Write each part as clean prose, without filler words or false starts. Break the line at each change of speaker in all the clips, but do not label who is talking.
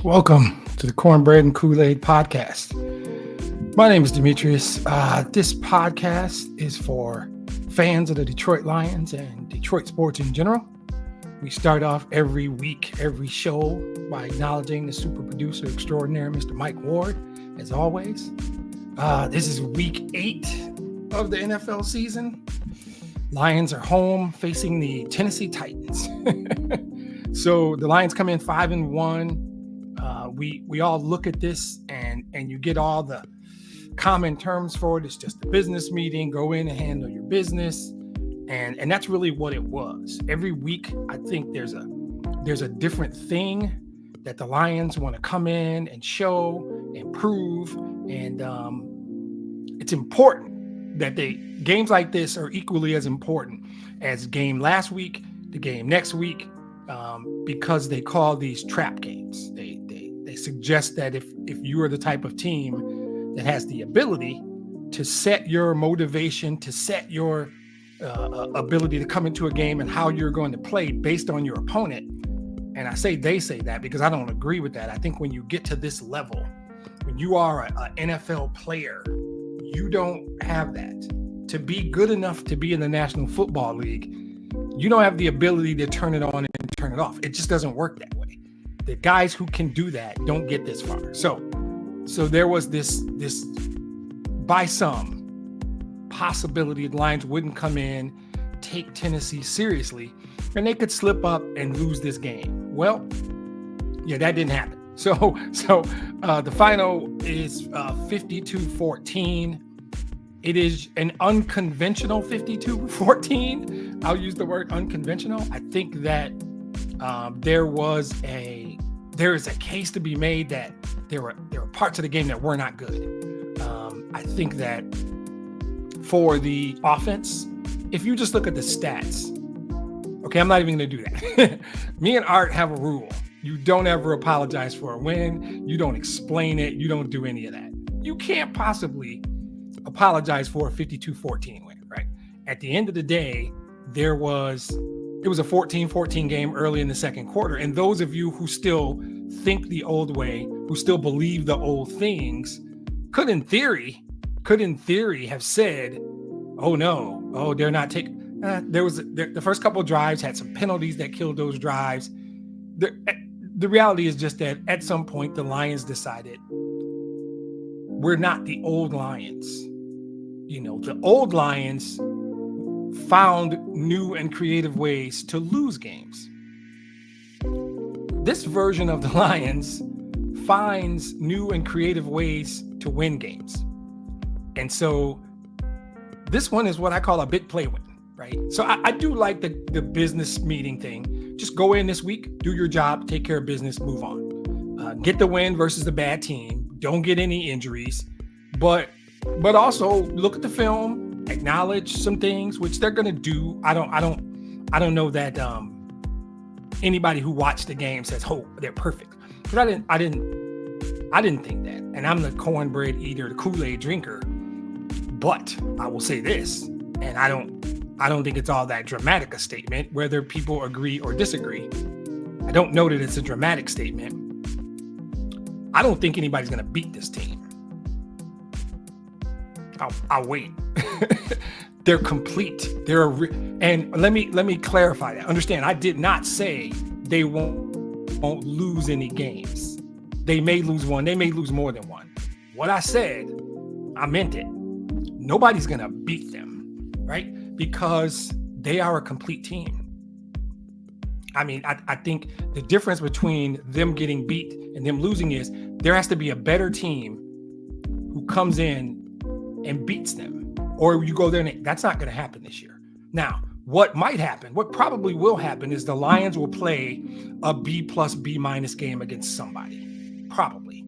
Welcome to the Cornbread and Kool-Aid podcast. My name is Demetrius. This podcast is for fans of the Detroit Lions and Detroit sports in general. We start off every week, every show by acknowledging the super producer extraordinaire, Mr. Mike Ward, as always. This is week 8 of the NFL season. Lions are home facing the Tennessee Titans. So the Lions come in 5-1. We all look at this and you get all the common terms for it. It's just a business meeting. Go in and handle your business. And that's really what it was. Every week, I think there's a different thing that the Lions want to come in and show and prove. And it's important that games like this are equally as important as game last week, the game next week, because they call these trap games. They suggest that if you are the type of team that has the ability to set your motivation, to set your ability to come into a game and how you're going to play based on your opponent. And I say they say that because I don't agree with that. I think when you get to this level, when you are an NFL player, you don't have that. To be good enough to be in the National Football League, you don't have the ability to turn it on and turn it off. It just doesn't work that way. The guys who can do that don't get this far. So there was this by some possibility the Lions wouldn't come in, take Tennessee seriously, and they could slip up and lose this game. Well, yeah, that didn't happen. So the final is 52-14. It is an unconventional 52-14. I'll use the word unconventional. I think that there is a case to be made that there were parts of the game that were not good. I think that for the offense, if you just look at the stats, okay, I'm not even going to do that. Me and Art have a rule. You don't ever apologize for a win. You don't explain it. You don't do any of that. You can't possibly apologize for a 52-14 win, right? At the end of the day, it was a 14-14 game early in the second quarter. And those of you who still think the old way, who still believe the old things, could in theory have said, oh no, they're not taking. The first couple of drives had some penalties that killed those drives. The reality is just that at some point the Lions decided we're not the old Lions. You know, the old Lions found new and creative ways to lose games. This version of the Lions finds new and creative ways to win games. And so this one is what I call a big play win, right? So I do like the business meeting thing. Just go in this week, do your job, take care of business, move on. Get the win versus the bad team. Don't get any injuries, but also look at the film, acknowledge some things, which they're going to do. I don't know that anybody who watched the game says, "Oh, they're perfect." But I didn't think that. And I'm the cornbread eater, the Kool-Aid drinker. But I will say this, and I don't think it's all that dramatic a statement, whether people agree or disagree. I don't know that it's a dramatic statement. I don't think anybody's going to beat this team. I'll wait. They're complete. And let me clarify that. Understand, I did not say they won't lose any games. They may lose one. They may lose more than one. What I said, I meant it. Nobody's going to beat them, right? Because they are a complete team. I mean, I think the difference between them getting beat and them losing is there has to be a better team who comes in and beats them, or you go there and that's not going to happen this year. Now, what might happen, what probably will happen, is the Lions will play a B+, B- game against somebody, probably.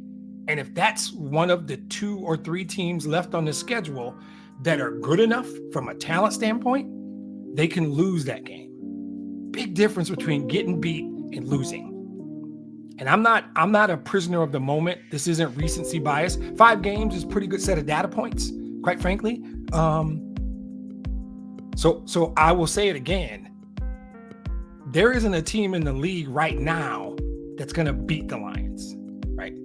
And if that's one of the 2 or 3 teams left on the schedule that are good enough from a talent standpoint, they can lose that game. Big difference between getting beat and losing. And I'm not a prisoner of the moment. This isn't recency bias. 5 games is a pretty good set of data points, quite frankly. So I will say it again. There isn't a team in the league right now that's going to beat the Lions. right?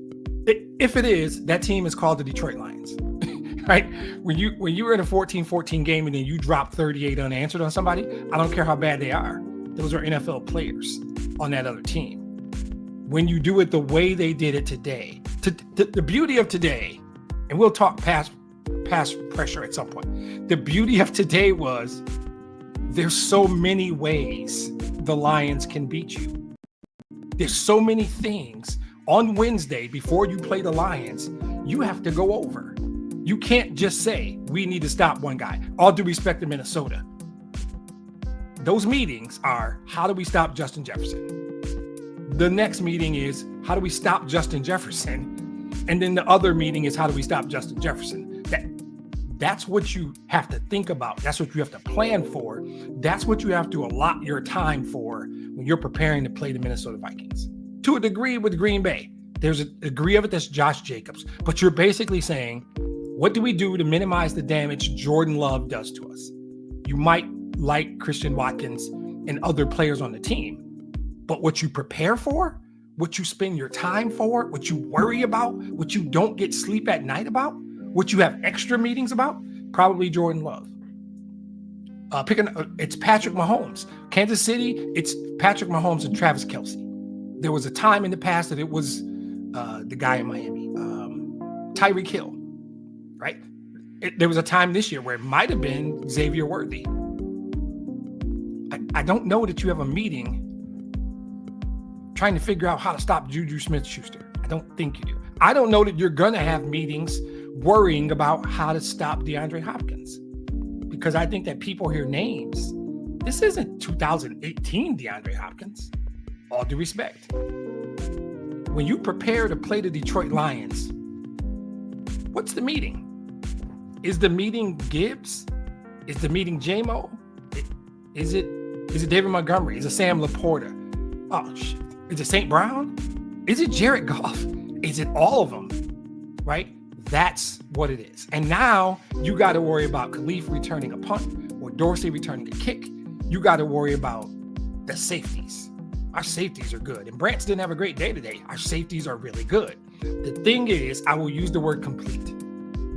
If it is, that team is called the Detroit Lions, right? When you were in a 14-14 game and then you drop 38 unanswered on somebody, I don't care how bad they are. Those are NFL players on that other team. When you do it the way they did it today, the beauty of today, and we'll talk past pressure at some point. The beauty of today was there's so many ways the Lions can beat you. There's so many things on Wednesday before you play the Lions you have to go over. You can't just say, we need to stop one guy. All due respect to Minnesota. Those meetings are, how do we stop Justin Jefferson? The next meeting is, how do we stop Justin Jefferson? And then the other meeting is, how do we stop Justin Jefferson? That's what you have to think about. That's what you have to plan for. That's what you have to allot your time for when you're preparing to play the Minnesota Vikings. To a degree with Green Bay, there's a degree of it that's Josh Jacobs. But you're basically saying, what do we do to minimize the damage Jordan Love does to us? You might like Christian Watkins and other players on the team, but what you prepare for, what you spend your time for, what you worry about, what you don't get sleep at night about, what you have extra meetings about, probably Jordan Love. It's Patrick Mahomes. Kansas City, it's Patrick Mahomes and Travis Kelce. There was a time in the past that it was the guy in Miami, Tyreek Hill, right? There was a time this year where it might have been Xavier Worthy. I don't know that you have a meeting trying to figure out how to stop Juju Smith-Schuster. I don't think you do. I don't know that you're going to have meetings worrying about how to stop DeAndre Hopkins, because I think that people hear names. This isn't 2018 DeAndre Hopkins. All due respect. When you prepare to play the Detroit Lions, what's the meeting? Is the meeting Gibbs? Is the meeting J-Mo? Is it David Montgomery? Is it Sam Laporta? Oh, shit. Is it St. Brown? Is it Jared Goff? Is it all of them? Right? That's what it is. And now you got to worry about Khalif returning a punt or Dorsey returning a kick. You got to worry about the safeties. Our safeties are good. And Brants didn't have a great day today. Our safeties are really good. The thing is, I will use the word complete.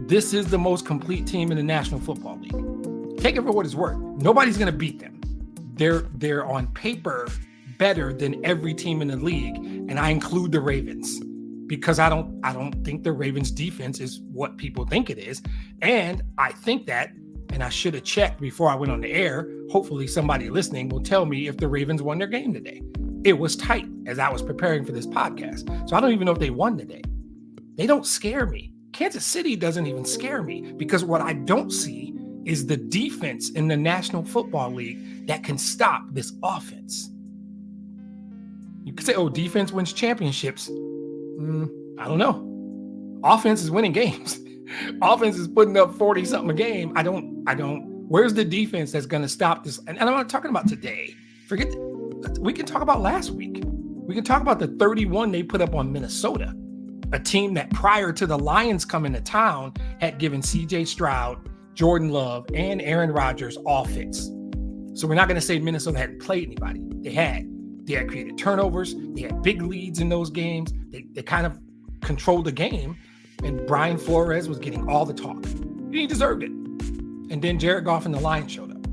This is the most complete team in the National Football League. Take it for what it's worth. Nobody's going to beat them. They're on paper better than every team in the league. And I include the Ravens, because I don't think the Ravens defense is what people think it is. And I think that, and I should have checked before I went on the air. Hopefully somebody listening will tell me if the Ravens won their game today. It was tight as I was preparing for this podcast. So I don't even know if they won today. They don't scare me. Kansas City doesn't even scare me, because what I don't see is the defense in the National Football League that can stop this offense. You could say, oh, defense wins championships. I don't know. Offense is winning games. Offense is putting up 40 something a game. I don't, where's the defense that's going to stop this? And I'm not talking about today. We can talk about last week. We can talk about the 31 they put up on Minnesota, a team that prior to the Lions coming to town had given CJ Stroud, Jordan Love, and Aaron Rodgers all fits. So we're not going to say Minnesota hadn't played anybody. They had created turnovers. They had big leads in those games. They kind of controlled the game, and Brian Flores was getting all the talk. He deserved it. And then Jared Goff and the Lions showed up.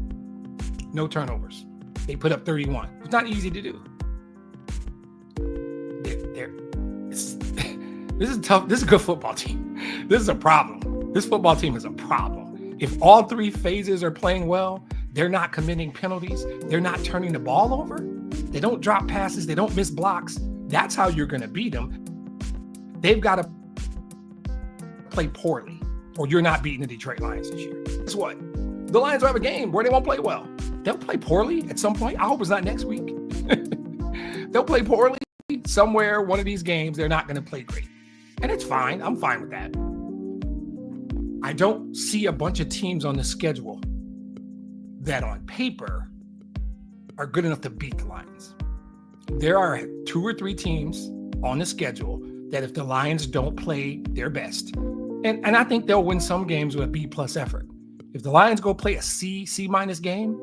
No turnovers. They put up 31. It was not easy to do. This is tough. This is a good football team. This is a problem. This football team is a problem. If all three phases are playing well, they're not committing penalties, they're not turning the ball over, they don't drop passes, they don't miss blocks, that's how you're going to beat them. They've got to play poorly, or you're not beating the Detroit Lions this year. Guess what? The Lions will have a game where they won't play well. They'll play poorly at some point. I hope it's not next week. They'll play poorly somewhere, one of these games. They're not going to play great. And it's fine. I'm fine with that. I don't see a bunch of teams on the schedule that on paper are good enough to beat the Lions. There are 2 or 3 teams on the schedule that if the Lions don't play their best, and I think they'll win some games with a B+ effort. If the Lions go play a C- game,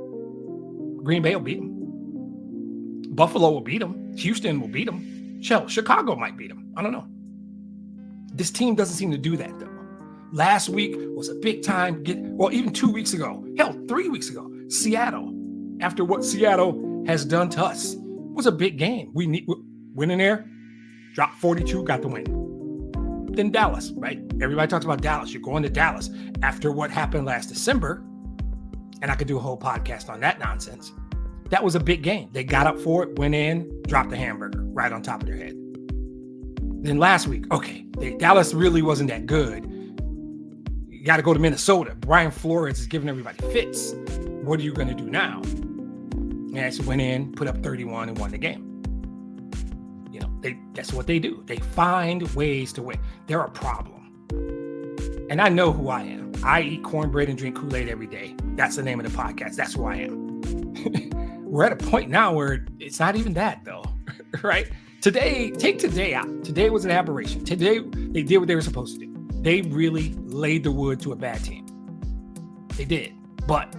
Green Bay will beat them. Buffalo will beat them. Houston will beat them. Chicago might beat them. I don't know. This team doesn't seem to do that, though. Last week was a big time even 2 weeks ago, hell, 3 weeks ago, Seattle, after what Seattle has done to us, was a big game. We went in there, dropped 42, got the win. Then Dallas, right? Everybody talks about Dallas. You're going to Dallas after what happened last December, and I could do a whole podcast on that nonsense. That was a big game. They got up for it, went in, dropped the hamburger right on top of their head. Then last week, okay, Dallas really wasn't that good. You got to go to Minnesota. Brian Flores is giving everybody fits. What are you going to do now? And so went in, put up 31 and won the game. You know, that's what they do. They find ways to win. They're a problem. And I know who I am. I eat cornbread and drink Kool-Aid every day. That's the name of the podcast. That's who I am. We're at a point now where it's not even that, though, right? Take today out. Today was an aberration. Today, they did what they were supposed to do. They really laid the wood to a bad team. They did. But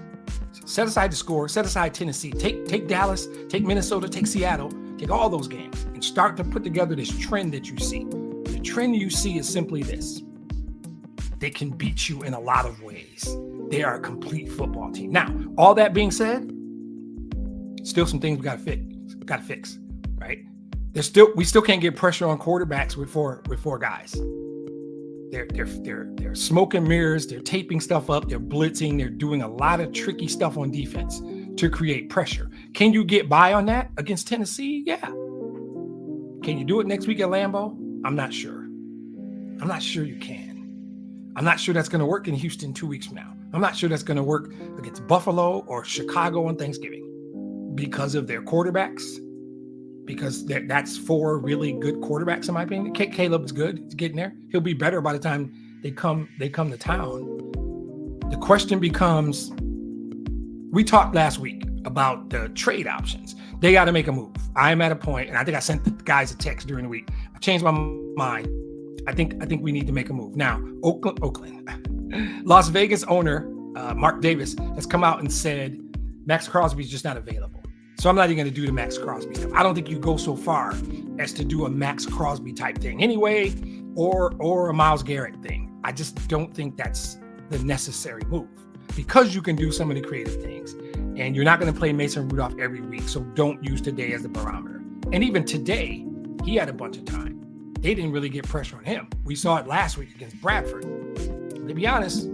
set aside the score, set aside Tennessee, take Dallas, take Minnesota, take Seattle, take all those games and start to put together this trend that you see. The trend you see is simply this. They can beat you in a lot of ways. They are a complete football team. Now, all that being said, still some things we got to fix, right? We still can't get pressure on quarterbacks with four guys. They're smoke and mirrors. They're taping stuff up. They're blitzing. They're doing a lot of tricky stuff on defense to create pressure. Can you get by on that against Tennessee? Yeah. Can you do it next week at Lambeau? I'm not sure. I'm not sure you can. I'm not sure that's going to work in Houston 2 weeks from now. I'm not sure that's going to work against Buffalo or Chicago on Thanksgiving because of their quarterbacks. Because that's four really good quarterbacks, in my opinion. Caleb's good. He's getting there. He'll be better by the time they come to town. The question becomes, we talked last week about the trade options. They got to make a move. I'm at a point, and I think I sent the guys a text during the week. I changed my mind. I think we need to make a move. Now, Oakland. Las Vegas owner, Mark Davis, has come out and said Max Crosby's just not available. So I'm not even going to do the Max Crosby stuff. I don't think you go so far as to do a Max Crosby type thing anyway, or a Myles Garrett thing. I just don't think that's the necessary move because you can do some of the creative things. And you're not going to play Mason Rudolph every week, so don't use today as the barometer. And even today, he had a bunch of time. They didn't really get pressure on him. We saw it last week against Bradford. To be honest,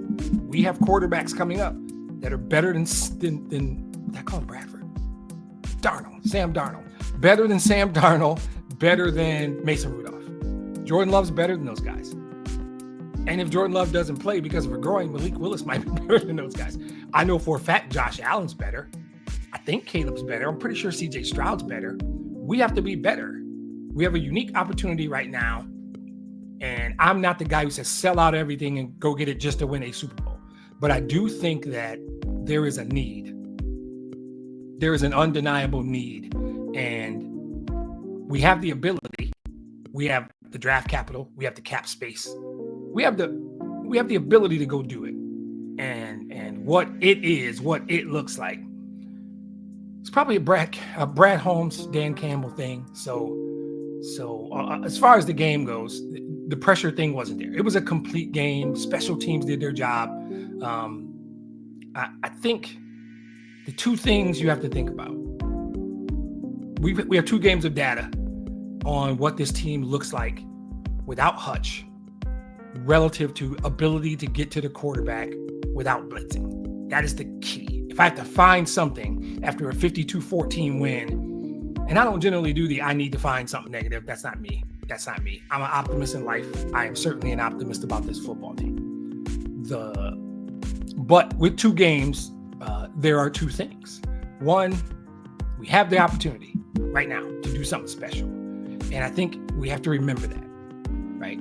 we have quarterbacks coming up that are better than I call him Bradford. Sam Darnold. Better than Sam Darnold, better than Mason Rudolph. Jordan Love's better than those guys. And if Jordan Love doesn't play because of a groin, Malik Willis might be better than those guys. I know for a fact Josh Allen's better. I think Caleb's better. I'm pretty sure CJ Stroud's better. We have to be better. We have a unique opportunity right now. And I'm not the guy who says sell out everything and go get it just to win a Super Bowl. But I do think that there is a need. There is an undeniable need, and we have the ability. We have the draft capital. We have the cap space. We have the ability to go do it. And what it is, what it looks like. It's probably a Brad Holmes, Dan Campbell thing. So as far as the game goes, the pressure thing wasn't there. It was a complete game. Special teams did their job. I think. The two things you have to think about. We have 2 games of data on what this team looks like without Hutch relative to ability to get to the quarterback without blitzing. That is the key. If I have to find something after a 52-14 win, and I don't generally do I need to find something negative. That's not me. I'm an optimist in life. I am certainly an optimist about this football team. But with 2 games, there are 2 things. One, we have the opportunity right now to do something special. And I think we have to remember that, right?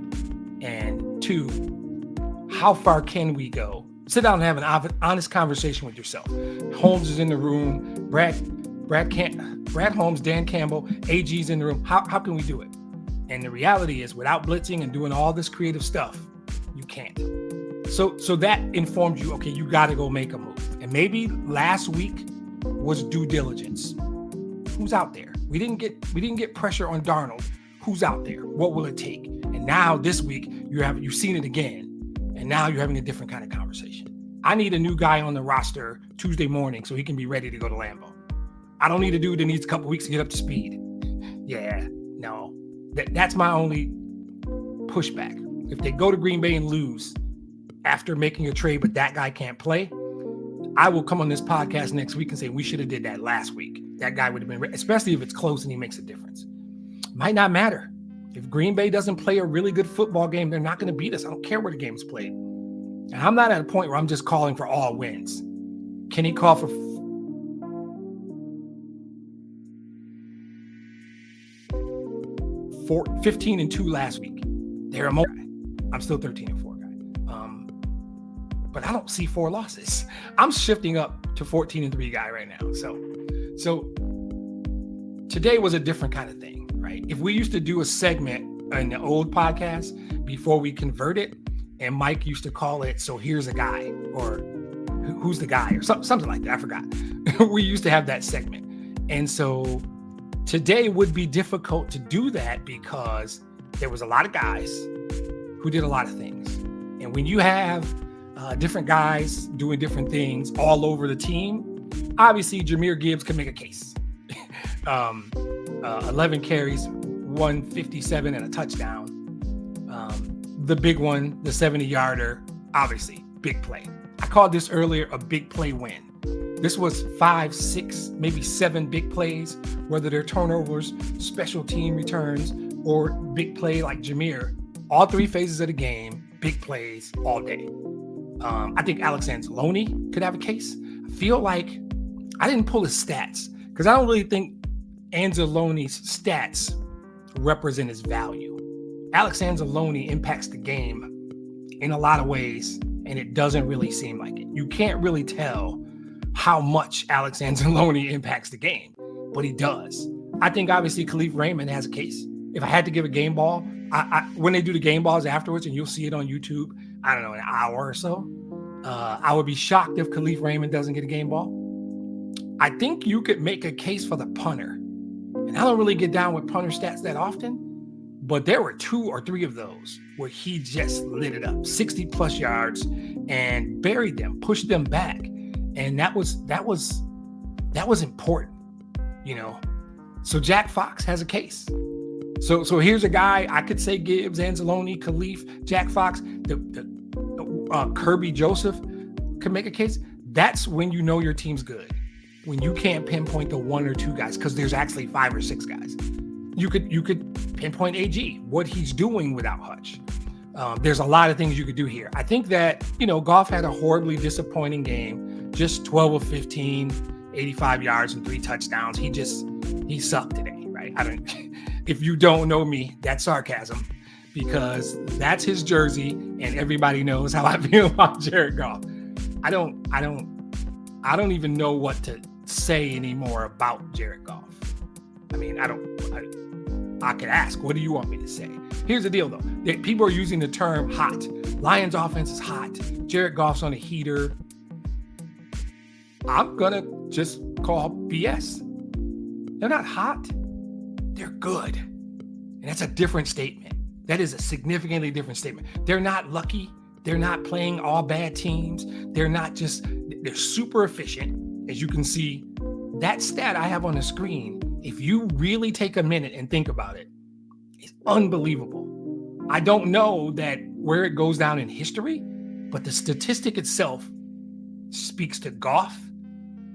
And 2, how far can we go? Sit down and have an honest conversation with yourself. Holmes is in the room. Brad Holmes, Dan Campbell, AG's in the room. How can we do it? And the reality is without blitzing and doing all this creative stuff, you can't. So that informs you, okay, you got to go make a move. And maybe last week was due diligence. Who's out there? We didn't get pressure on Darnold. Who's out there? What will it take? And And now this week you've seen it again, and now you're having a different kind of conversation. I need a new guy on the roster Tuesday morning so he can be ready to go to Lambeau. I don't need a dude that needs a couple weeks to get up to speed. Yeah, no. That's my only pushback. If they go to Green Bay and lose after making a trade, but that guy can't play, I will come on this podcast next week and say we should have did that last week. That guy would have been, especially if it's close and he makes a difference. Might not matter. If Green Bay doesn't play a really good football game, they're not going to beat us. I don't care where the game's played. And I'm not at a point where I'm just calling for all wins. Can he call for 15-2 last week? They're a more guy. I'm still 13-4 guy. But I don't see 4 losses. I'm shifting up to 14-3 guy right now. So today was a different kind of thing, right? If we used to do a segment in the old podcast before we converted, and Mike used to call it, so here's a guy, or who's the guy, or something like that. I forgot. We used to have that segment. And so today would be difficult to do that because there was a lot of guys who did a lot of things. And when you have different guys doing different things all over the team, obviously Jahmyr Gibbs can make a case. 11 carries, 157 and a touchdown. The big one, the 70-yarder, obviously, big play. I called this earlier a big play win. This was 5, 6, maybe 7 big plays, whether they're turnovers, special team returns, or big play like Jahmyr. All 3 phases of the game, big plays all day. I think Alex Anzalone could have a case. I feel like I didn't pull his stats because I don't really think Anzalone's stats represent his value. Alex Anzalone impacts the game in a lot of ways, and it doesn't really seem like it. You can't really tell how much Alex Anzalone impacts the game, but he does. I think obviously Khalif Raymond has a case. If I had to give a game ball, when they do the game balls afterwards, and you'll see it on YouTube, I don't know, an hour or so, I would be shocked if Khalif Raymond doesn't get a game ball. I think you could make a case for the punter. And I don't really get down with punter stats that often, but there were 2 or 3 of those where he just lit it up, 60 plus yards, and buried them, pushed them back. And that was important, you know. So Jack Fox has a case. So here's a guy I could say Gibbs, Anzalone, Khalif, Jack Fox, Kirby Joseph could make a case. That's when you know your team's good. When you can't pinpoint the 1 or 2 guys, because there's actually 5 or 6 guys. You could pinpoint AG, what he's doing without Hutch. There's a lot of things you could do here. I think that, Goff had a horribly disappointing game, just 12 of 15, 85 yards and 3 touchdowns. He sucked today, right? If you don't know me, that's sarcasm, because that's his jersey and everybody knows how I feel about Jared Goff. I don't even know what to say anymore about Jared Goff. I could ask, what do you want me to say? Here's the deal, though. People are using the term hot. Lions offense is hot. Jared Goff's on a heater. I'm going to just call BS. They're not hot. They're good. And that's a different statement. That is a significantly different statement. They're not lucky. They're not playing all bad teams. They're super efficient. As you can see, that stat I have on the screen, if you really take a minute and think about it, it's unbelievable. I don't know that where it goes down in history, but the statistic itself speaks to Goff.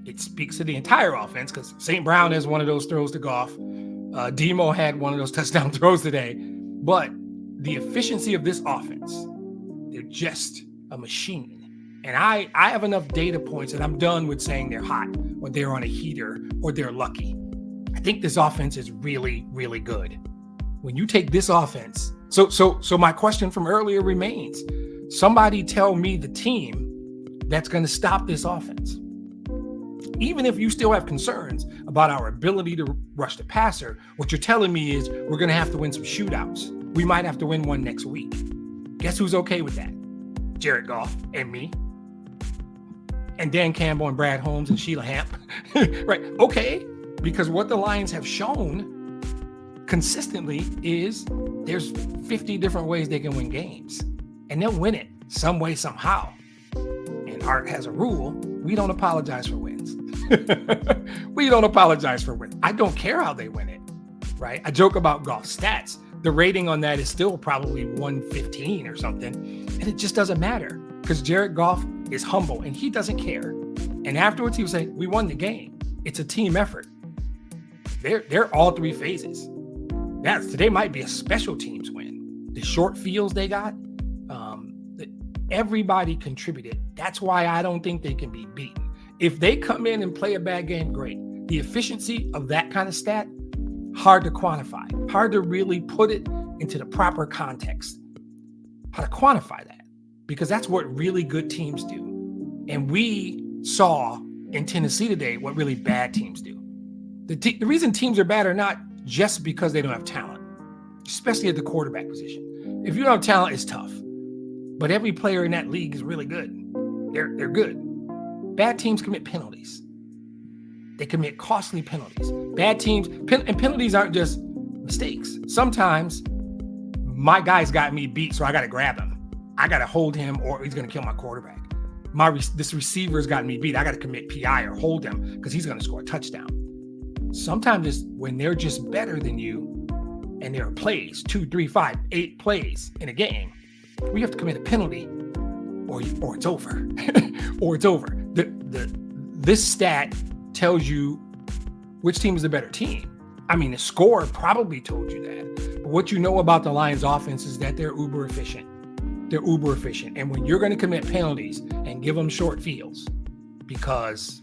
It speaks to the entire offense, because St. Brown has one of those throws to Goff. Demo had one of those touchdown throws today. But the efficiency of this offense, they're just a machine. And I have enough data points that I'm done with saying they're hot or they're on a heater or they're lucky. I think this offense is really, really good. When you take this offense, so my question from earlier remains. Somebody tell me the team that's going to stop this offense. Even if you still have concerns about our ability to rush the passer, what you're telling me is we're going to have to win some shootouts. We might have to win one next week. Guess who's okay with that? Jared Goff and me. And Dan Campbell and Brad Holmes and Sheila Hamp. Right. Okay. Because what the Lions have shown, consistently is there's 50 different ways they can win games, and they'll win it some way, somehow. And Art has a rule: we don't apologize for wins. We don't apologize for wins. I don't care how they win it, right? I joke about golf stats. The rating on that is still probably 115 or something, and it just doesn't matter because Jared Goff is humble and he doesn't care. And afterwards, he would say, "We won the game. It's a team effort." They're all three phases. Today might be a special teams win. The short fields they got, everybody contributed. That's why I don't think they can be beaten. If they come in and play a bad game, great. The efficiency of that kind of stat, hard to quantify, hard to really put it into the proper context. How to quantify that, because that's what really good teams do. And we saw in Tennessee today what really bad teams do. The reason teams are bad are not just because they don't have talent, especially at the quarterback position. If you don't have talent, it's tough. But every player in that league is really good. They're good. Bad teams commit penalties. They commit costly penalties. Bad teams, and penalties aren't just mistakes. Sometimes my guy's got me beat, so I got to grab him. I got to hold him, or he's going to kill my quarterback. This receiver's got me beat. I got to commit PI or hold him because he's going to score a touchdown. Sometimes it's when they're just better than you, and there are plays, 2, 3, 5, 8 plays in a game, we have to commit a penalty, or it's over, or it's over. This stat tells you which team is the better team. I mean, the score probably told you that. But what you know about the Lions offense is that they're uber efficient. They're uber efficient. And when you're going to commit penalties and give them short fields, because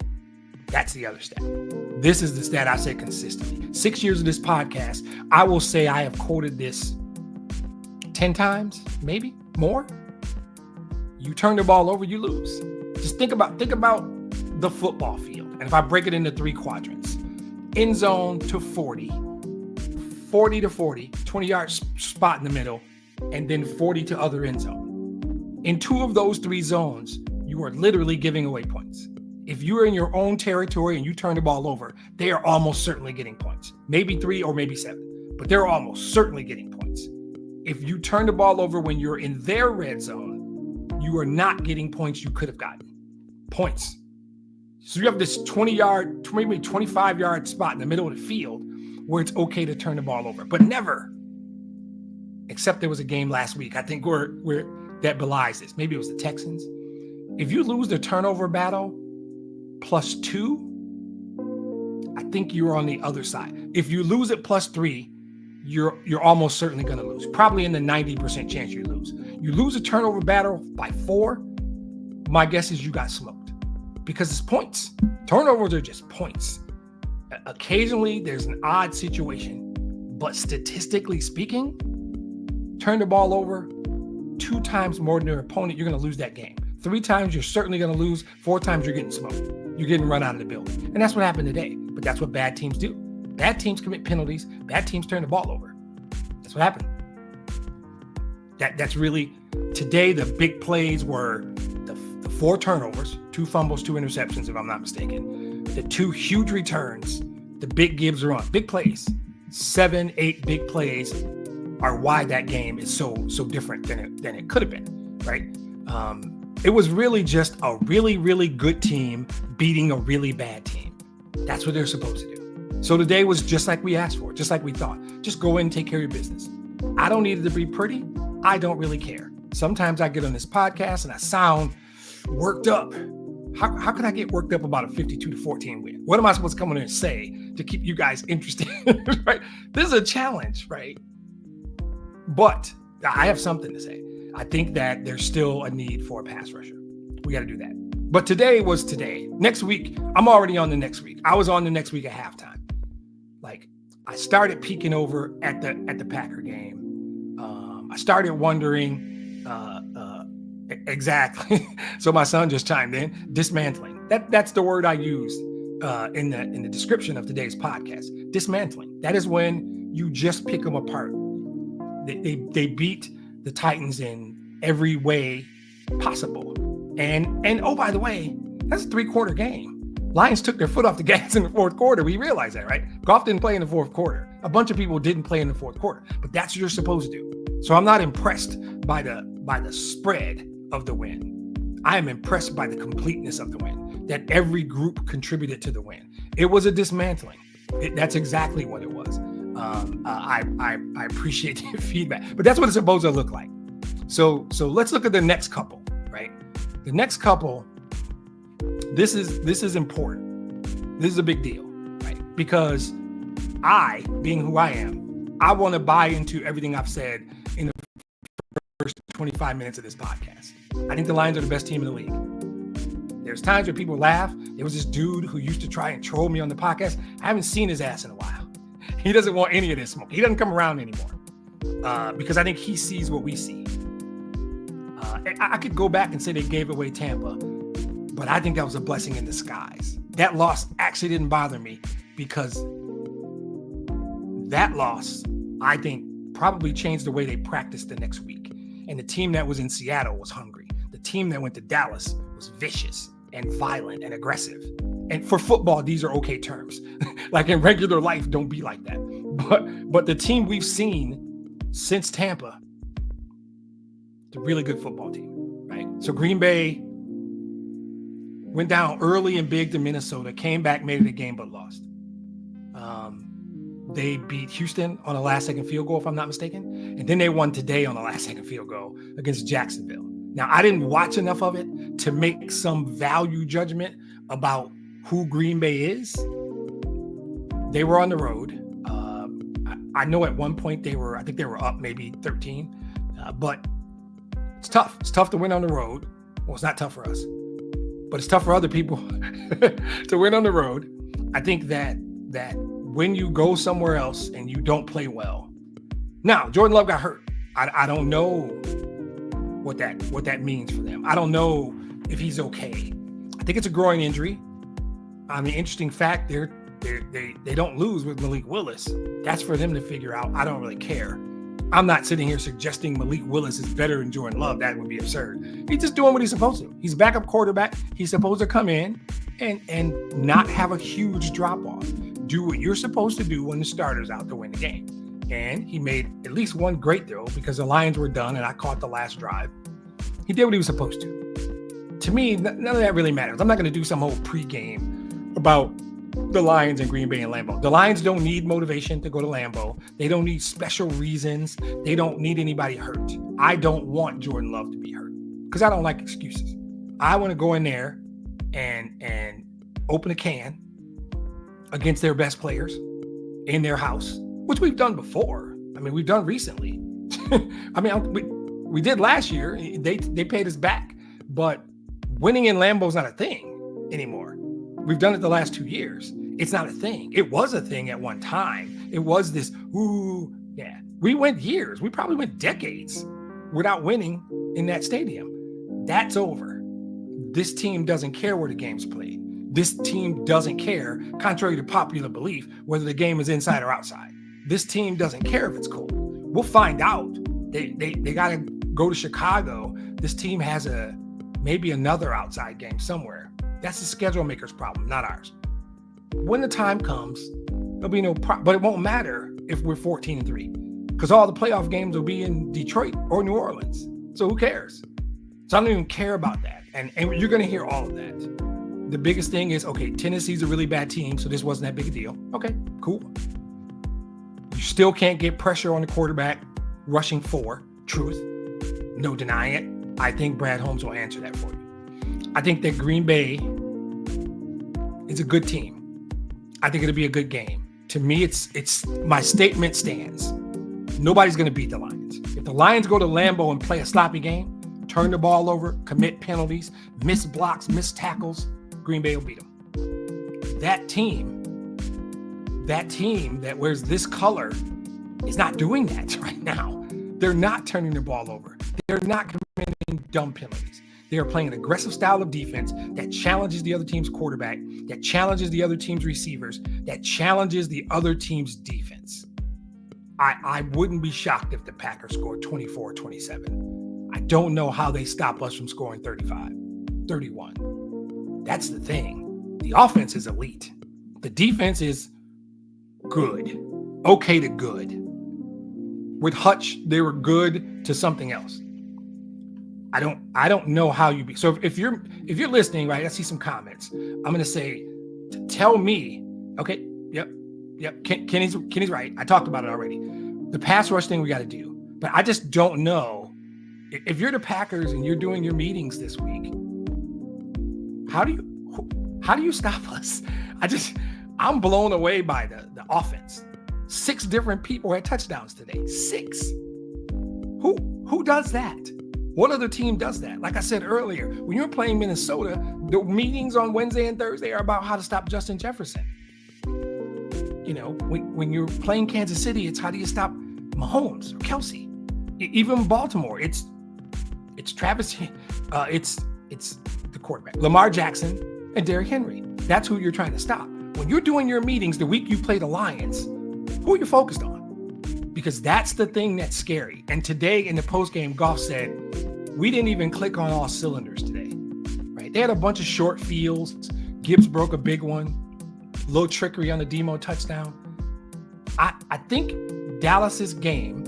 that's the other stat. This is the stat I say consistently. 6 years of this podcast, I will say I have quoted this 10 times, maybe more. You turn the ball over, you lose. Just think about the football field. And if I break it into 3 quadrants, end zone to 40, 40 to 40, 20-yard spot in the middle, and then 40 to other end zone. In 2 of those 3 zones, you are literally giving away points. If you're in your own territory and you turn the ball over, they are almost certainly getting points. Maybe 3 or maybe 7, but they're almost certainly getting points. If you turn the ball over when you're in their red zone, you are not getting points you could have gotten. Points. So you have this 20-yard, maybe 25-yard spot in the middle of the field where it's okay to turn the ball over, but never. Except there was a game last week, I think, where that belies this. Maybe it was the Texans. If you lose the turnover battle +2, I think you're on the other side. If you lose it +3, you're almost certainly going to lose. Probably in the 90% chance you lose. You lose a turnover battle by 4, my guess is you got smoked because it's points. Turnovers are just points. Occasionally there's an odd situation, but statistically speaking, turn the ball over 2 times more than your opponent, you're going to lose that game. 3 times you're certainly going to lose. 4 times you're getting smoked. You're getting run out of the building. And that's what happened today. But that's what bad teams do. Bad teams commit penalties. Bad teams turn the ball over. That's what happened. That's really today. The big plays were the 4 turnovers, 2 fumbles, 2 interceptions, if I'm not mistaken. The 2 huge returns, the big Gibbs run, big plays, 7, 8 big plays are why that game is so different than it could have been, right? It was really just a really, really good team beating a really bad team. That's what they're supposed to do. So today was just like we asked for, just like we thought. Just go in and take care of your business. I don't need it to be pretty. I don't really care. Sometimes I get on this podcast and I sound worked up. How can I get worked up about a 52-14 win? What am I supposed to come in and say to keep you guys interested? Right? This is a challenge, right? But I have something to say. I think that there's still a need for a pass rusher. We got to do that. But today was today. Next week, I'm already on the next week. I was on the next week at halftime. Like, I started peeking over at the Packer game. I started wondering exactly. So my son just chimed in. Dismantling. That's the word I used in the description of today's podcast. Dismantling. That is when you just pick them apart. They beat the Titans in every way possible. And oh, by the way, that's a 3-quarter game. Lions took their foot off the gas in the 4th quarter. We realize that, right? Goff didn't play in the 4th quarter. A bunch of people didn't play in the fourth quarter, but that's what you're supposed to do. So I'm not impressed by the spread of the win. I am impressed by the completeness of the win, that every group contributed to the win. It was a dismantling. That's exactly what it was. I appreciate the feedback, but that's what it's supposed to look like. So let's look at the next couple, right? The next couple, this is important. This is a big deal, right? Because I, being who I am, I want to buy into everything I've said in the first 25 minutes of this podcast. I think the Lions are the best team in the league. There's times where people laugh. There was this dude who used to try and troll me on the podcast. I haven't seen his ass in a while. He doesn't want any of this smoke. He doesn't come around anymore because I think he sees what we see. I could go back and say they gave away Tampa, but I think that was a blessing in disguise. That loss actually didn't bother me because that loss, I think, probably changed the way they practiced the next week. And the team that was in Seattle was hungry. The team that went to Dallas was vicious and violent and aggressive. And for football, these are okay terms. Like in regular life, don't be like that. But the team we've seen since Tampa, it's a really good football team, right? So Green Bay went down early and big to Minnesota, came back, made it a game, but lost. They beat Houston on a last-second field goal, if I'm not mistaken. And then they won today on a last-second field goal against Jacksonville. Now, I didn't watch enough of it to make some value judgment about who Green Bay is. They were on the road. I know at one point I think they were up maybe 13. But it's tough. It's tough to win on the road. Well, it's not tough for us, but it's tough for other people to win on the road. I think that when you go somewhere else and you don't play well. Now, Jordan Love got hurt. I don't know what that means for them. I don't know if he's okay. I think it's a groin injury. I mean, interesting fact, they don't lose with Malik Willis. That's for them to figure out. I don't really care. I'm not sitting here suggesting Malik Willis is better than Jordan Love. That would be absurd. He's just doing what he's supposed to. He's backup quarterback. He's supposed to come in and not have a huge drop-off. Do what you're supposed to do when the starter's out to win the game. And he made at least one great throw because the Lions were done and I caught the last drive. He did what he was supposed to. To me, none of that really matters. I'm not going to do some whole pregame about the Lions and Green Bay and Lambeau. The Lions don't need motivation to go to Lambeau. They don't need special reasons. They don't need anybody hurt. I don't want Jordan Love to be hurt because I don't like excuses. I want to go in there and open a can against their best players in their house, which we've done before. I mean, we've done recently. I mean, we did last year. They paid us back, but winning in Lambeau is not a thing anymore. We've done it the last 2 years. It's not a thing. It was a thing at one time. It was this, yeah. We went years. We probably went decades without winning in that stadium. That's over. This team doesn't care where the game's played. This team doesn't care, contrary to popular belief, whether the game is inside or outside. This team doesn't care if it's cold. We'll find out. They got to go to Chicago. This team has maybe another outside game somewhere. That's the schedule maker's problem, not ours. When the time comes, there'll be no problem. But it won't matter if we're 14-3 because all the playoff games will be in Detroit or New Orleans. So who cares? So I don't even care about that. And you're going to hear all of that. The biggest thing is, okay, Tennessee's a really bad team, so this wasn't that big a deal. Okay, cool. You still can't get pressure on the quarterback rushing 4. Truth. No denying it. I think Brad Holmes will answer that for you. I think that Green Bay is a good team. I think it'll be a good game. To me, it's my statement stands. Nobody's going to beat the Lions. If the Lions go to Lambeau and play a sloppy game, turn the ball over, commit penalties, miss blocks, miss tackles, Green Bay will beat them. That team that wears this color is not doing that right now. They're not turning the ball over. They're not committing dumb penalties. They are playing an aggressive style of defense that challenges the other team's quarterback, that challenges the other team's receivers, that challenges the other team's defense. I wouldn't be shocked if the Packers scored 24-27. I don't know how they stop us from scoring 35, 31. That's the thing. The offense is elite. The defense is good. okay to good. With Hutch, they were good to something else. I don't know how you be. So if you're listening, right, I see some comments. I'm going to say, tell me, okay, yep. Kenny's right. I talked about it already. The pass rush thing we got to do. But I just don't know. If you're the Packers and you're doing your meetings this week, how do you stop us? I'm blown away by the offense. 6 different people had touchdowns today. 6. Who does that? What other team does that? Like I said earlier, when you're playing Minnesota, the meetings on Wednesday and Thursday are about how to stop Justin Jefferson. You know, when you're playing Kansas City, it's how do you stop Mahomes or Kelsey? Even Baltimore, it's Travis, it's the quarterback, Lamar Jackson and Derrick Henry. That's who you're trying to stop. When you're doing your meetings the week you play the Lions, who are you focused on? Because that's the thing that's scary. And today in the postgame, Goff said, we didn't even click on all cylinders today, right? They had a bunch of short fields. Gibbs broke a big one. Little trickery on the Demo touchdown. I think Dallas's game,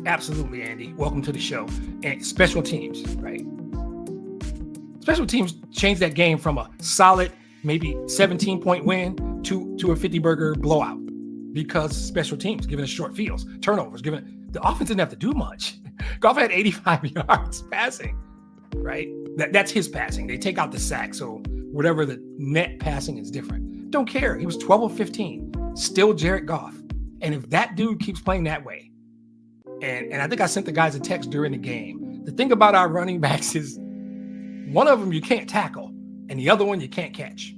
absolutely, Andy, welcome to the show, and special teams, right? Special teams changed that game from a solid, maybe 17-point win to a 50-burger blowout. Because special teams, giving us short fields, turnovers, the offense didn't have to do much. Goff had 85 yards passing, right? That's his passing. They take out the sack, so whatever the net passing is different. Don't care. He was 12 of 15, still Jared Goff. And if that dude keeps playing that way, and I think I sent the guys a text during the game, the thing about our running backs is one of them you can't tackle, and the other one you can't catch.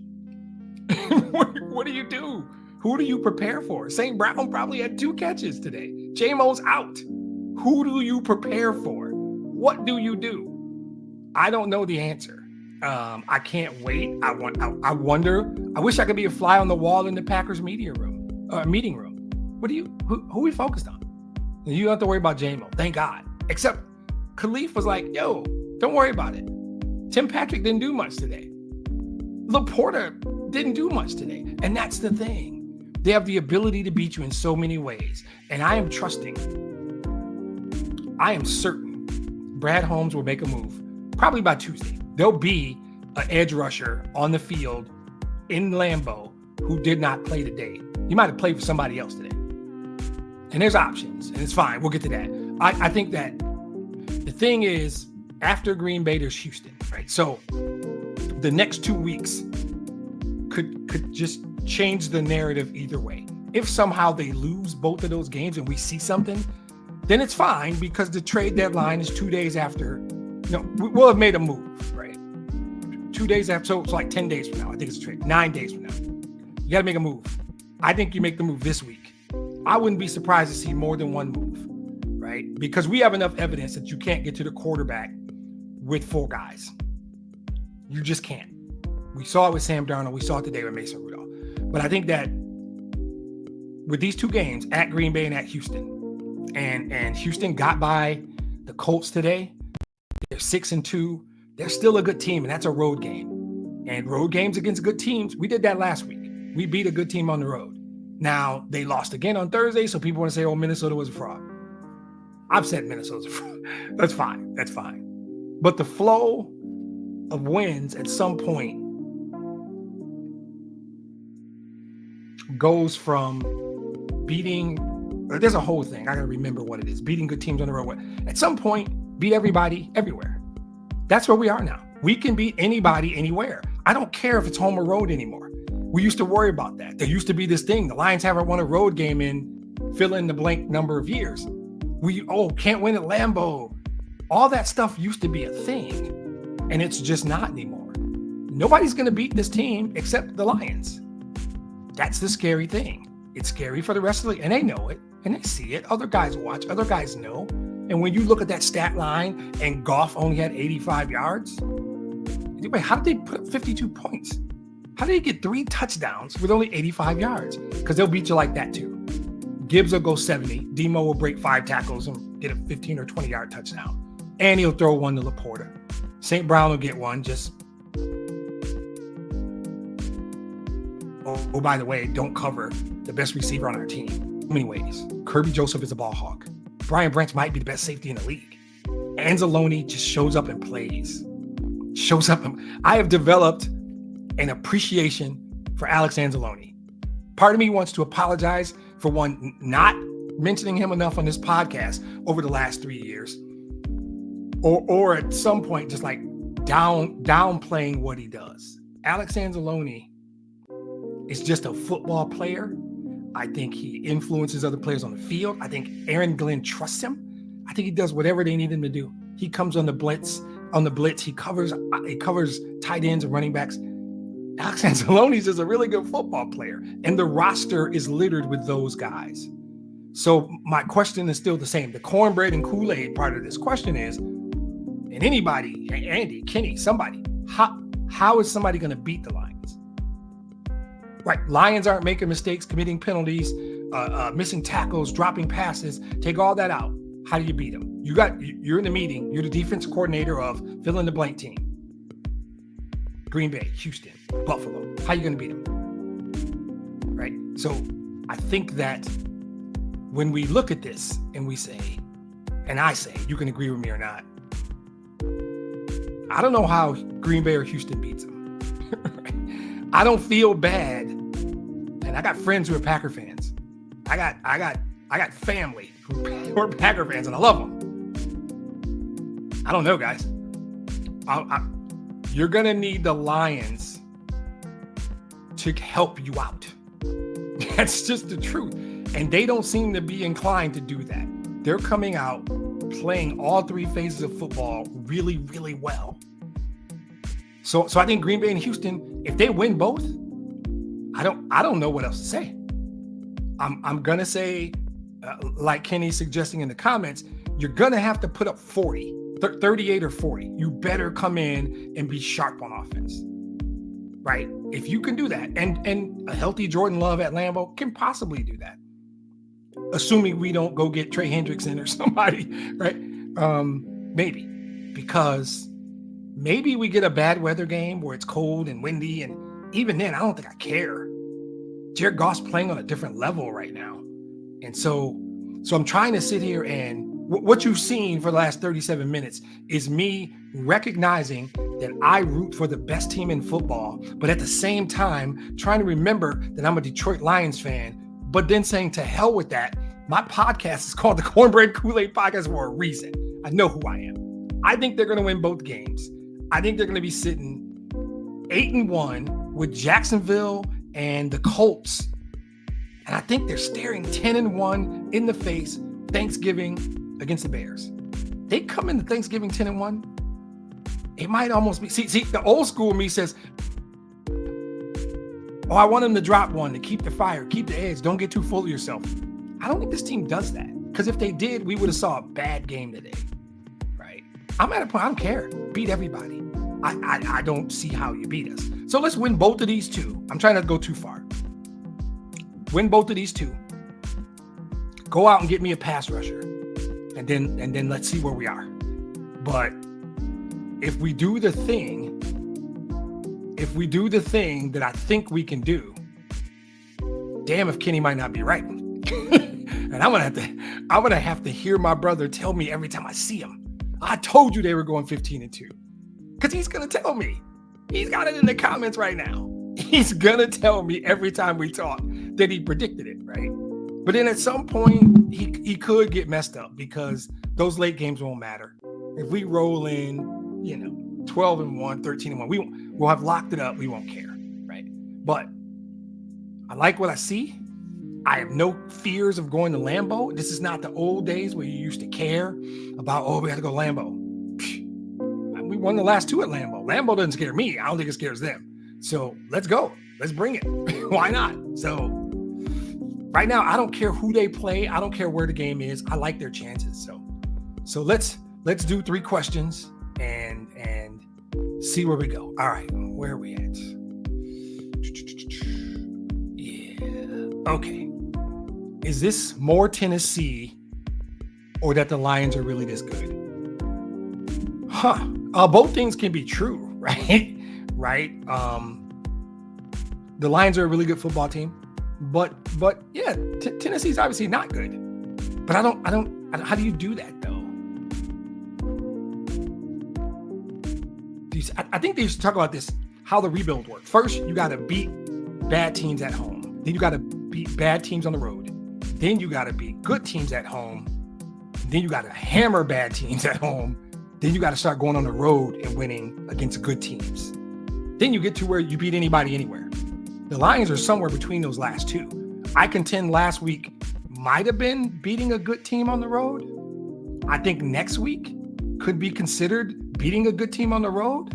What do you do? Who do you prepare for? St. Brown probably had 2 catches today. J-Mo's out. Who do you prepare for? What do you do? I don't know the answer. I can't wait. I wonder. I wish I could be a fly on the wall in the Packers meeting room. Who are we focused on? You don't have to worry about J-Mo. Thank God. Except Khalif was like, yo, don't worry about it. Tim Patrick didn't do much today. Laporta didn't do much today. And that's the thing. They have the ability to beat you in so many ways. And I am certain Brad Holmes will make a move probably by Tuesday. There'll be an edge rusher on the field in Lambeau who did not play today. He might have played for somebody else today. And there's options, and it's fine. We'll get to that. I think that the thing is, after Green Bay, there's Houston, right? So the next 2 weeks could just change the narrative either way. If somehow they lose both of those games and we see something, then it's fine because the trade deadline is 2 days after. We'll have made a move, right? 2 days after, so it's like 10 days from now. I think it's a trade. 9 days from now. You got to make a move. I think you make the move this week. I wouldn't be surprised to see more than one move, right? Because we have enough evidence that you can't get to the quarterback with 4 guys. You just can't. We saw it with Sam Darnold. We saw it today with Mason Rudolph. But I think that with these 2 games, at Green Bay and at Houston, and Houston got by the Colts today, they're 6-2. They're still a good team, and that's a road game. And road games against good teams, we did that last week. We beat a good team on the road. Now, they lost again on Thursday, so people want to say, oh, Minnesota was a fraud. I've said Minnesota's a fraud. That's fine. That's fine. But the flow of wins at some point goes from beating, there's a whole thing. I got to remember what it is. Beating good teams on the road. At some point, beat everybody everywhere. That's where we are now. We can beat anybody anywhere. I don't care if it's home or road anymore. We used to worry about that. There used to be this thing. The Lions haven't won a road game in fill in the blank number of years. Can't win at Lambeau. All that stuff used to be a thing, and it's just not anymore. Nobody's going to beat this team except the Lions. That's the scary thing. It's scary for the rest of the league, and they know it, and they see it. Other guys watch. Other guys know. And when you look at that stat line and Goff only had 85 yards, wait, how did they put up 52 points? How did he get 3 touchdowns with only 85 yards? Because they'll beat you like that too. Gibbs will go 70. Demo will break 5 tackles and get a 15 or 20-yard touchdown. And he'll throw one to Laporta. St. Brown will get one. Just Oh, by the way, don't cover the best receiver on our team. In many ways. Kirby Joseph is a ball hawk. Brian Branch might be the best safety in the league. Anzalone just shows up and plays. I have developed an appreciation for Alex Anzalone. Part of me wants to apologize for one not mentioning him enough on this podcast over the last 3 years. Or at some point, just like downplaying what he does. Alex Anzalone is just a football player. I think he influences other players on the field. I think Aaron Glenn trusts him. I think he does whatever they need him to do. He comes on the blitz. He covers tight ends and running backs. Alex Anzalone is a really good football player, and the roster is littered with those guys. So my question is still the same. The cornbread and Kool-Aid part of this question is, and anybody, Andy, Kenny, somebody, how is somebody going to beat the Lions? Right, Lions aren't making mistakes, committing penalties, missing tackles, dropping passes. Take all that out. How do you beat them? You're in the meeting. You're the defensive coordinator of fill in the blank team. Green Bay, Houston, Buffalo. How are you going to beat them? Right. So I think that when we look at this and we say, and I say, you can agree with me or not, I don't know how Green Bay or Houston beats them. I don't feel bad. And I got friends who are Packer fans. I got family who are Packer fans, and I love them. I don't know, guys. You're going to need the Lions to help you out. That's just the truth. And they don't seem to be inclined to do that. They're coming out playing all three phases of football really, really well. So I think Green Bay and Houston, if they win both, I don't know what else to say. I'm going to say, like Kenny's suggesting in the comments, you're going to have to put up 38 or 40. You better come in and be sharp on offense, right? If you can do that, and a healthy Jordan Love at Lambeau can possibly do that, assuming we don't go get Trey Hendrickson or somebody, right? Maybe, because maybe we get a bad weather game where it's cold and windy, and even then, I don't think I care. Jared Goff's playing on a different level right now. And so I'm trying to sit here, and what you've seen for the last 37 minutes is me recognizing that I root for the best team in football, but at the same time, trying to remember that I'm a Detroit Lions fan, but then saying to hell with that. My podcast is called the Cornbread Kool-Aid Podcast for a reason. I know who I am. I think they're going to win both games. I think they're going to be sitting 8-1 with Jacksonville and the Colts. And I think they're staring 10-1 in the face Thanksgiving against the Bears. They come into Thanksgiving 10-1. It might almost be. See, the old school me says, oh, I want them to drop one to keep the fire, keep the edge. Don't get too full of yourself. I don't think this team does that, because if they did, we would have saw a bad game today, right? I'm at a point, I don't care. Beat everybody. I don't see how you beat us. So let's win both of these two. I'm trying not to go too far. Win both of these two. Go out and get me a pass rusher, and then let's see where we are. But if we do the thing that I think we can do, damn if Kenny might not be right. And I'm gonna have to hear my brother tell me every time I see him, I told you they were going 15-2. Because he's gonna tell me. He's got it in the comments right now. He's gonna tell me every time we talk that he predicted it, right? But then at some point he could get messed up, because those late games won't matter. If we roll in, 12-1, 13-1, we'll have locked it up. We won't care, right? But I like what I see. I have no fears of going to Lambeau. This is not the old days where you used to care about, we got to go Lambeau. We won the last two at Lambeau. Lambeau doesn't scare me. I don't think it scares them. So let's go. Let's bring it. Why not? So right now, I don't care who they play. I don't care where the game is. I like their chances. So let's do 3 questions and see where we go. All right, where are we at? Yeah. Okay. Is this more Tennessee, or that the Lions are really this good? Both things can be true, right? Right. The Lions are a really good football team, but yeah, Tennessee's obviously not good. But I don't. How do you do that though? I think they should talk about this, how the rebuild works. First, you got to beat bad teams at home. Then you got to beat bad teams on the road. Then you got to beat good teams at home. Then you got to hammer bad teams at home. Then you got to start going on the road and winning against good teams. Then you get to where you beat anybody anywhere. The Lions are somewhere between those last two. I contend last week might have been beating a good team on the road. I think next week could be considered beating a good team on the road.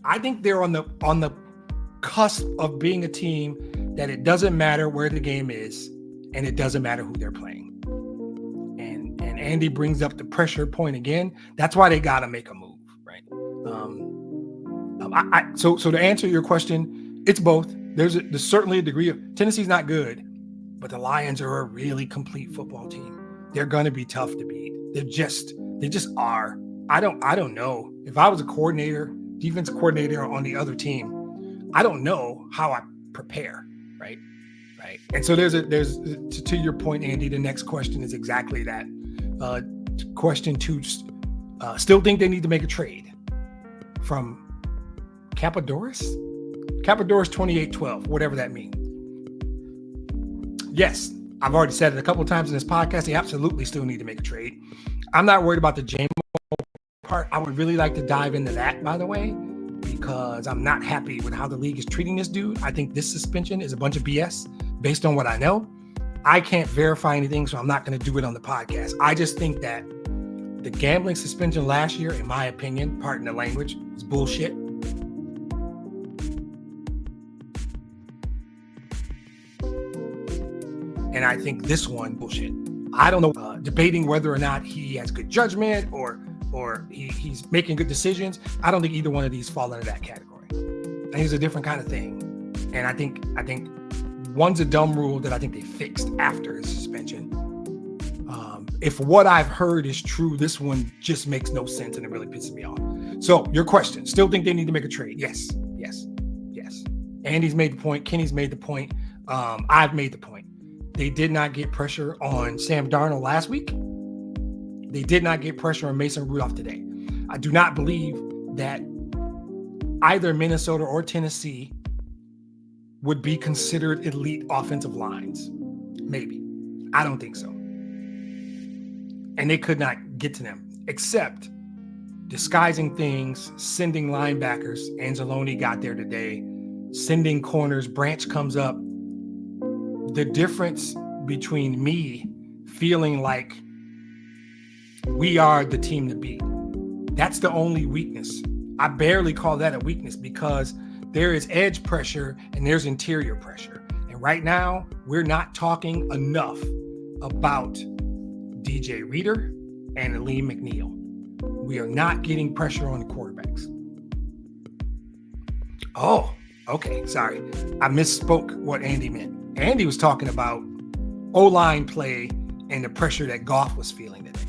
I think they're on the cusp of being a team that it doesn't matter where the game is and it doesn't matter who they're playing. And Andy brings up the pressure point again. That's why they got to make a move, right? So to answer your question, it's both. There's certainly a degree of Tennessee's not good, but the Lions are a really complete football team. They're going to be tough to beat. They just are. I don't know. If I was a defensive coordinator on the other team, I don't know how I prepare, right? And so there's to your point, Andy, the next question is exactly that. Question 2, still think they need to make a trade from Capadores 2812, whatever that means. Yes, I've already said it a couple of times in this podcast. They absolutely still need to make a trade. I'm not worried about the JMO part. I would really like to dive into that, by the way, because I'm not happy with how the league is treating this dude. I think this suspension is a bunch of BS based on what I know. I can't verify anything, so I'm not going to do it on the podcast. I just think that the gambling suspension last year, in my opinion, pardon the language, was bullshit. And I think this one, bullshit. I don't know, debating whether or not he has good judgment or he's making good decisions. I don't think either one of these fall into that category. I think it's a different kind of thing. And I think one's a dumb rule that I think they fixed after his suspension. If what I've heard is true, this one just makes no sense and it really pisses me off. So your question, still think they need to make a trade? Yes. Andy's made the point. Kenny's made the point. I've made the point. They did not get pressure on Sam Darnold last week. They did not get pressure on Mason Rudolph today. I do not believe that either Minnesota or Tennessee would be considered elite offensive lines. Maybe. I don't think so. And they could not get to them, except disguising things, sending linebackers. Anzalone got there today. Sending corners. Branch comes up. The difference between me feeling like we are the team to beat, that's the only weakness. I barely call that a weakness because there is edge pressure and there's interior pressure. And right now, we're not talking enough about DJ Reader and Aleem McNeil. We are not getting pressure on the quarterbacks. Oh, okay. Sorry. I misspoke what Andy meant. Andy was talking about O-line play and the pressure that Goff was feeling today.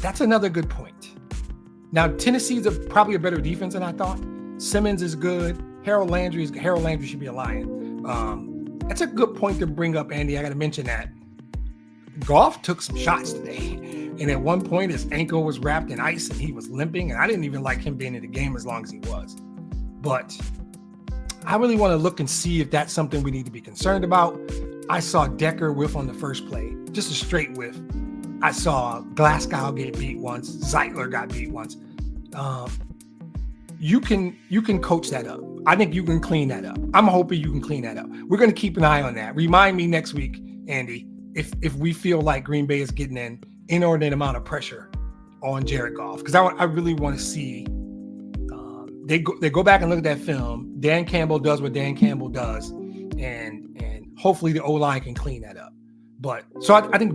That's another good point. Now, Tennessee's probably a better defense than I thought. Simmons is good. Harold Landry should be a Lion. That's a good point to bring up, Andy. I got to mention that. Goff took some shots today. And at one point, his ankle was wrapped in ice and he was limping. And I didn't even like him being in the game as long as he was. But I really want to look and see if that's something we need to be concerned about. I saw Decker whiff on the first play, just a straight whiff. I saw Glasgow get beat once. Zeitler got beat once. You can coach that up. I think you can clean that up. I'm hoping you can clean that up. We're going to keep an eye on that. Remind me next week, Andy, if we feel like Green Bay is getting an inordinate amount of pressure on Jared Goff, because I really want to see. They go back and look at that film. Dan Campbell does what Dan Campbell does, and hopefully the O-line can clean that up. But so I think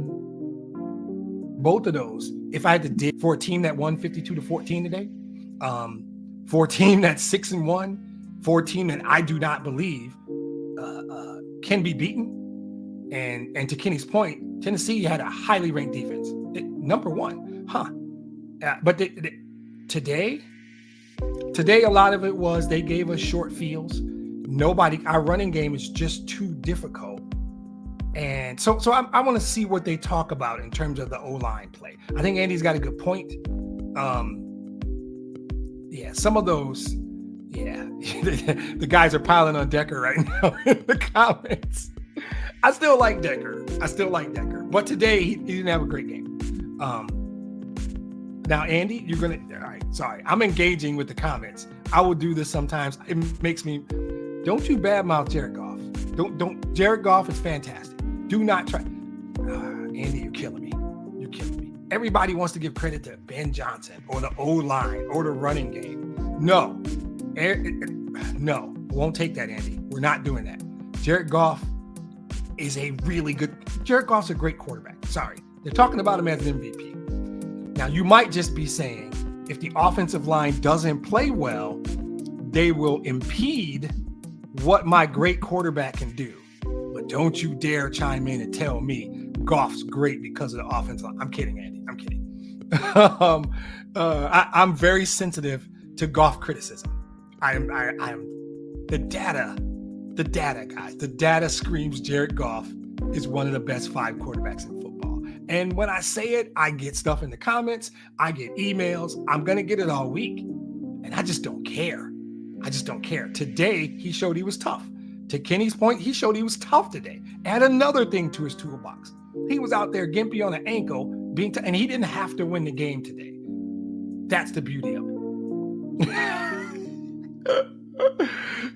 both of those, if I had to dig for a team that won 52-14 today, for a team that's 6-1, for a team that I do not believe can be beaten, and to Kenny's point, Tennessee had a highly ranked defense, number one, but today. Today, a lot of it was they gave us short fields. Our running game is just too difficult. And so I want to see what they talk about in terms of the O-line play. I think Andy's got a good point. Some of those, the guys are piling on Decker right now in the comments. I still like Decker. But today he didn't have a great game. Now, Andy, you're gonna. All right, sorry, I'm engaging with the comments. I will do this sometimes. It makes me. Don't you badmouth Jared Goff. Don't. Jared Goff is fantastic. Do not try. Andy, you're killing me. Everybody wants to give credit to Ben Johnson or the O-line or the running game. No, won't take that, Andy. We're not doing that. Jared Goff is a really good. Jared Goff's a great quarterback. Sorry, they're talking about him as an MVP. Now, you might just be saying if the offensive line doesn't play well, they will impede what my great quarterback can do. But don't you dare chime in and tell me Goff's great because of the offensive line. I'm kidding, Andy. I'm kidding. I'm very sensitive to Goff criticism. I am the data, guys. The data screams Jared Goff is one of the best 5 quarterbacks in football. And when I say it, I get stuff in the comments. I get emails. I'm going to get it all week. And I just don't care. Today, he showed he was tough. To Kenny's point, he showed he was tough today. Add another thing to his toolbox. He was out there gimpy on an ankle, and he didn't have to win the game today. That's the beauty of it.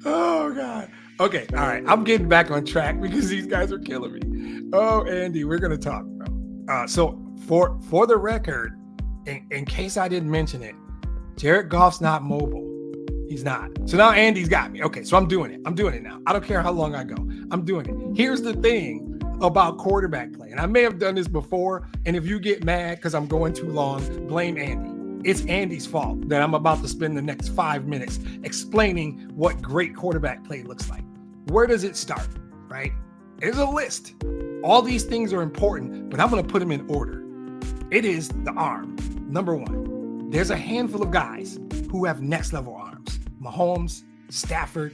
Oh, God. Okay, all right. I'm getting back on track because these guys are killing me. Oh, Andy, we're going to talk, bro. So for the record, in case I didn't mention it, Jared Goff's not mobile. He's not. So now Andy's got me. Okay, so I'm doing it now. I don't care how long I go. I'm doing it. Here's the thing about quarterback play. And I may have done this before. And if you get mad because I'm going too long, blame Andy. It's Andy's fault that I'm about to spend the next 5 minutes explaining what great quarterback play looks like. Where does it start, right? There's a list. All these things are important, but I'm going to put them in order. It is the arm. Number 1, there's a handful of guys who have next level arms. Mahomes, Stafford.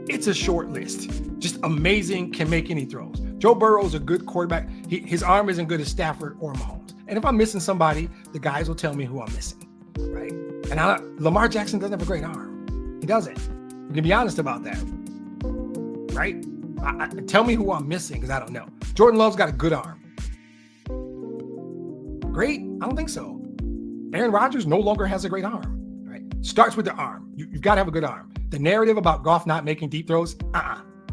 It's a short list. Just amazing, can make any throws. Joe Burrow's a good quarterback. His arm isn't good as Stafford or Mahomes. And if I'm missing somebody, the guys will tell me who I'm missing, right? And Lamar Jackson doesn't have a great arm. He doesn't. We can be honest about that, right? Tell me who I'm missing because I don't know. Jordan Love's got a good arm. Great? I don't think so. Aaron Rodgers no longer has a great arm. Starts with the arm. You've got to have a good arm. The narrative about Goff not making deep throws,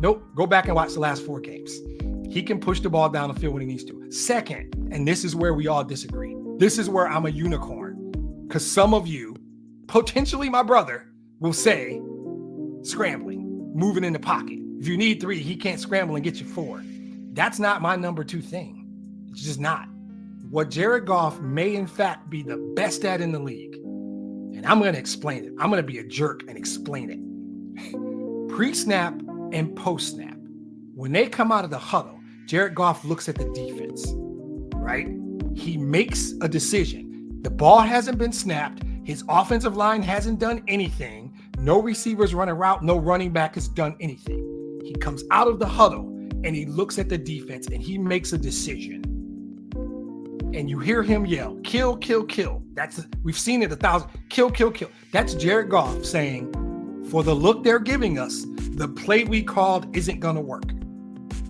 nope. Go back and watch the last 4 games. He can push the ball down the field when he needs to. Second, and this is where we all disagree. This is where I'm a unicorn. Because some of you, potentially my brother, will say scrambling, moving in the pocket. If you need 3, he can't scramble and get you 4. That's not my number 2 thing. It's just not. What Jared Goff may in fact be the best at in the league. And I'm going to explain it. I'm going to be a jerk and explain it. Pre-snap and post-snap. When they come out of the huddle, Jared Goff looks at the defense, right? He makes a decision. The ball hasn't been snapped. His offensive line hasn't done anything. No receivers run a route. No running back has done anything. He comes out of the huddle and he looks at the defense and he makes a decision. And you hear him yell, kill, kill, kill. We've seen it 1,000. Kill, kill, kill. That's Jared Goff saying, for the look they're giving us, the play we called isn't going to work.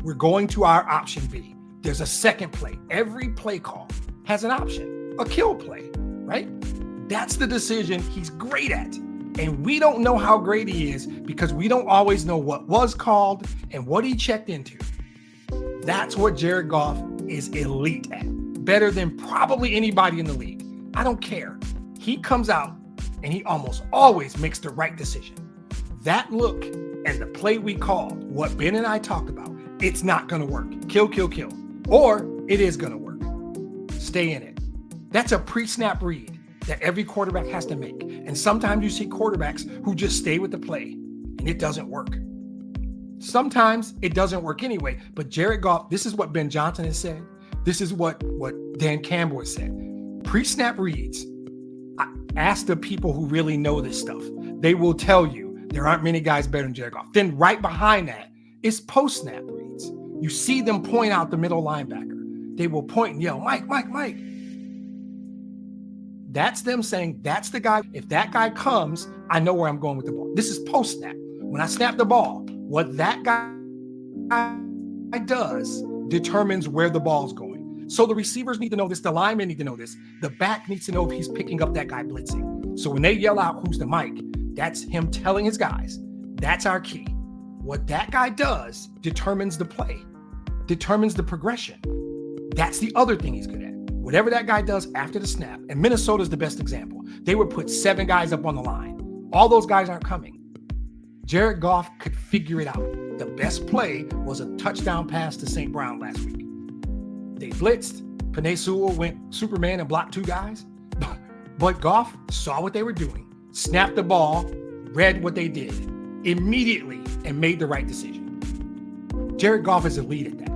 We're going to our option B. There's a second play. Every play call has an option, a kill play, right? That's the decision he's great at. And we don't know how great he is because we don't always know what was called and what he checked into. That's what Jared Goff is elite at. Better than probably anybody in the league. I don't care. He comes out and he almost always makes the right decision. That look and the play we called, what Ben and I talked about, it's not going to work. Kill, kill, kill. Or it is going to work. Stay in it. That's a pre-snap read that every quarterback has to make. And sometimes you see quarterbacks who just stay with the play and it doesn't work. Sometimes it doesn't work anyway. But Jared Goff, this is what Ben Johnson has said. This is what Dan Campbell has said. Pre-snap reads, Ask the people who really know this stuff. They will tell you there aren't many guys better than Jared Goff. Then right behind that is post-snap reads. You see them point out the middle linebacker. They will point and yell, Mike, Mike, Mike. That's them saying, that's the guy. If that guy comes, I know where I'm going with the ball. This is post-snap. When I snap the ball, what that guy does determines where the ball's going. So the receivers need to know this. The linemen need to know this. The back needs to know if he's picking up that guy blitzing. So when they yell out, who's the Mike? That's him telling his guys, that's our key. What that guy does determines the play, determines the progression. That's the other thing he's good at. Whatever that guy does after the snap, and Minnesota's the best example. They would put 7 guys up on the line. All those guys aren't coming. Jared Goff could figure it out. The best play was a touchdown pass to St. Brown last week. They blitzed. Penei Sewell went Superman and blocked 2 guys. But Goff saw what they were doing, snapped the ball, read what they did immediately, and made the right decision. Jared Goff is elite at that.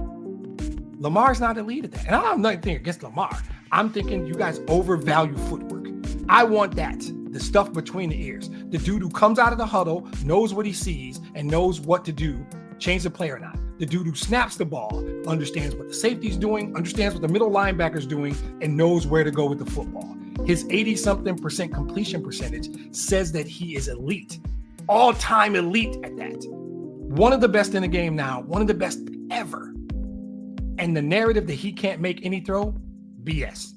Lamar's not elite at that. And I don't have nothing against Lamar. I'm thinking you guys overvalue footwork. I want that. The stuff between the ears. The dude who comes out of the huddle, knows what he sees, and knows what to do, change the play or not. The dude who snaps the ball understands what the safety's doing, understands what the middle linebacker's doing, and knows where to go with the football. His 80-something% completion percentage says that he is elite. All-time elite at that. One of the best in the game now, one of the best ever. And the narrative that he can't make any throw, BS.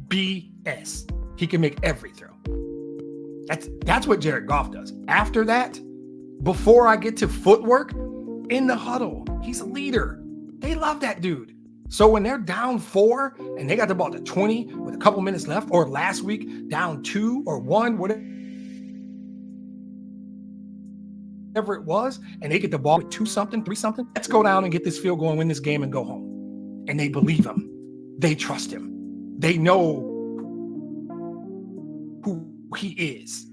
BS. He can make every throw. That's what Jared Goff does. After that, before I get to footwork, in the huddle, he's a leader. They love that dude. So when they're down 4 and they got the ball to 20 with a couple minutes left, or last week down 2 or 1, whatever it was, and they get the ball with 2-something, 3-something, let's go down and get this field goal and win this game and go home. And they believe him. They trust him. They know who he is.